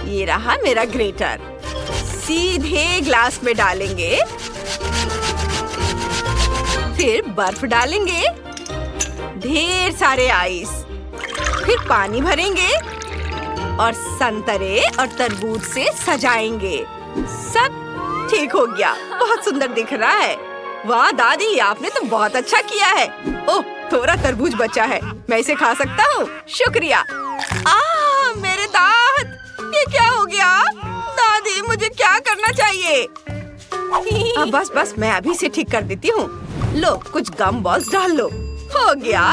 ये रहा मेरा ग्रेटर। सीधे ग्लास में डालेंगे, फिर बर्फ डालेंगे, ढेर सारे आइस, फिर पानी भरेंगे और संतरे और तरबूज से सजाएंगे। सब ठीक हो गया। बहुत सुंदर दिख रहा है। वाह दादी, आपने तो बहुत अच्छा किया है। ओह, थोड़ा तरबूज बचा है। मैं इसे खा सकता हूँ? शुक्रिया। मेरे दांत। ये क्या हो गया? दादी, मुझे क्या करना चाहिए? बस मैं अभी से ठीक कर देती हूँ। लो, कुछ गम बॉल्स डाल लो। हो गया।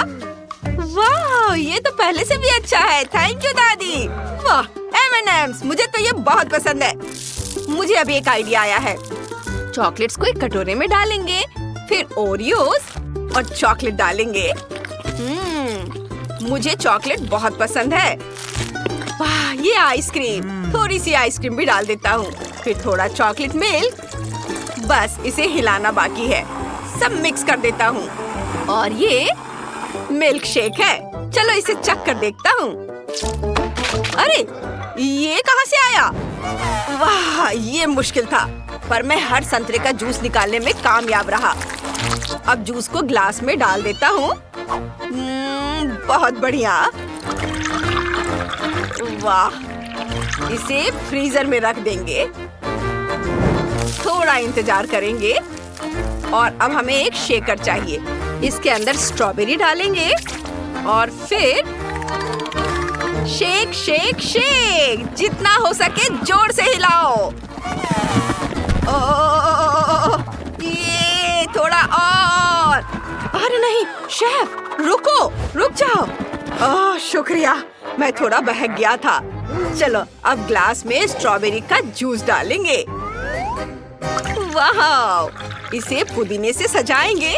वाह, ये तो पहले से भी अच्छा है। थैंक यू दादी। वाह, M&M's, मुझे तो ये बहुत पसंद है। मुझे अभी एक आइडिया आया है। चॉकलेट्स को एक कटोरे में डालेंगे, फिर ओरियोस और चॉकलेट डालेंगे। मुझे चॉकलेट बहुत पसंद है। वाह, ये आइसक्रीम। थोड़ी सी आइसक्रीम भी डाल देता हूँ, फिर थोड़ा चॉकलेट मिल्क। बस इसे हिलाना बाकी है। सब मिक्स कर देता हूँ और ये मिल्क शेक है। चलो इसे चख कर देखता हूँ। अरे, ये कहाँ से आया? वाह, ये मुश्किल था, पर मैं हर संतरे का जूस निकालने में कामयाब रहा। अब जूस को ग्लास में डाल देता हूँ। बहुत बढ़िया। वाह, इसे फ्रीजर में रख देंगे। थोड़ा इंतजार करेंगे। और अब हमें एक शेकर चाहिए। इसके अंदर स्ट्रॉबेरी डालेंगे और फिर शेक शेक शेक, जितना हो सके जोर से हिलाओ। ये थोड़ा और। अरे नहीं शेफ, रुको, रुक जाओ। ओह शुक्रिया, मैं थोड़ा बहक गया था। चलो अब ग्लास में स्ट्रॉबेरी का जूस डालेंगे। वाह, इसे पुदीने से सजाएंगे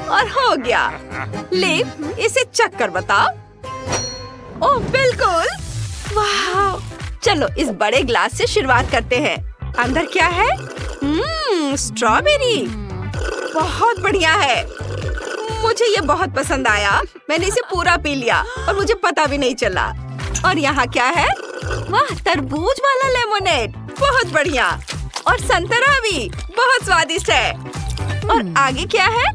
और हो गया। लिव, इसे चख कर बताओ। ओह बिल्कुल, वाह। चलो इस बड़े ग्लास से शुरुआत करते हैं। अंदर क्या है? स्ट्रॉबेरी, बहुत बढ़िया है। मुझे ये बहुत पसंद आया। मैंने इसे पूरा पी लिया और मुझे पता भी नहीं चला। और यहाँ क्या है? वाह, तरबूज वाला लेमोनेड, बहुत बढ़िया। और संतरा भी बहुत स्वादिष्ट है। और आगे क्या है?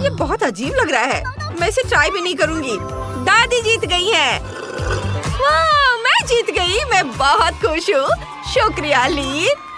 ये बहुत अजीब लग रहा है, मैं इसे ट्राई भी नहीं करूंगी। दादी जीत गई है। वाह, मैं जीत गई, मैं बहुत खुश हूँ। शुक्रिया लीव।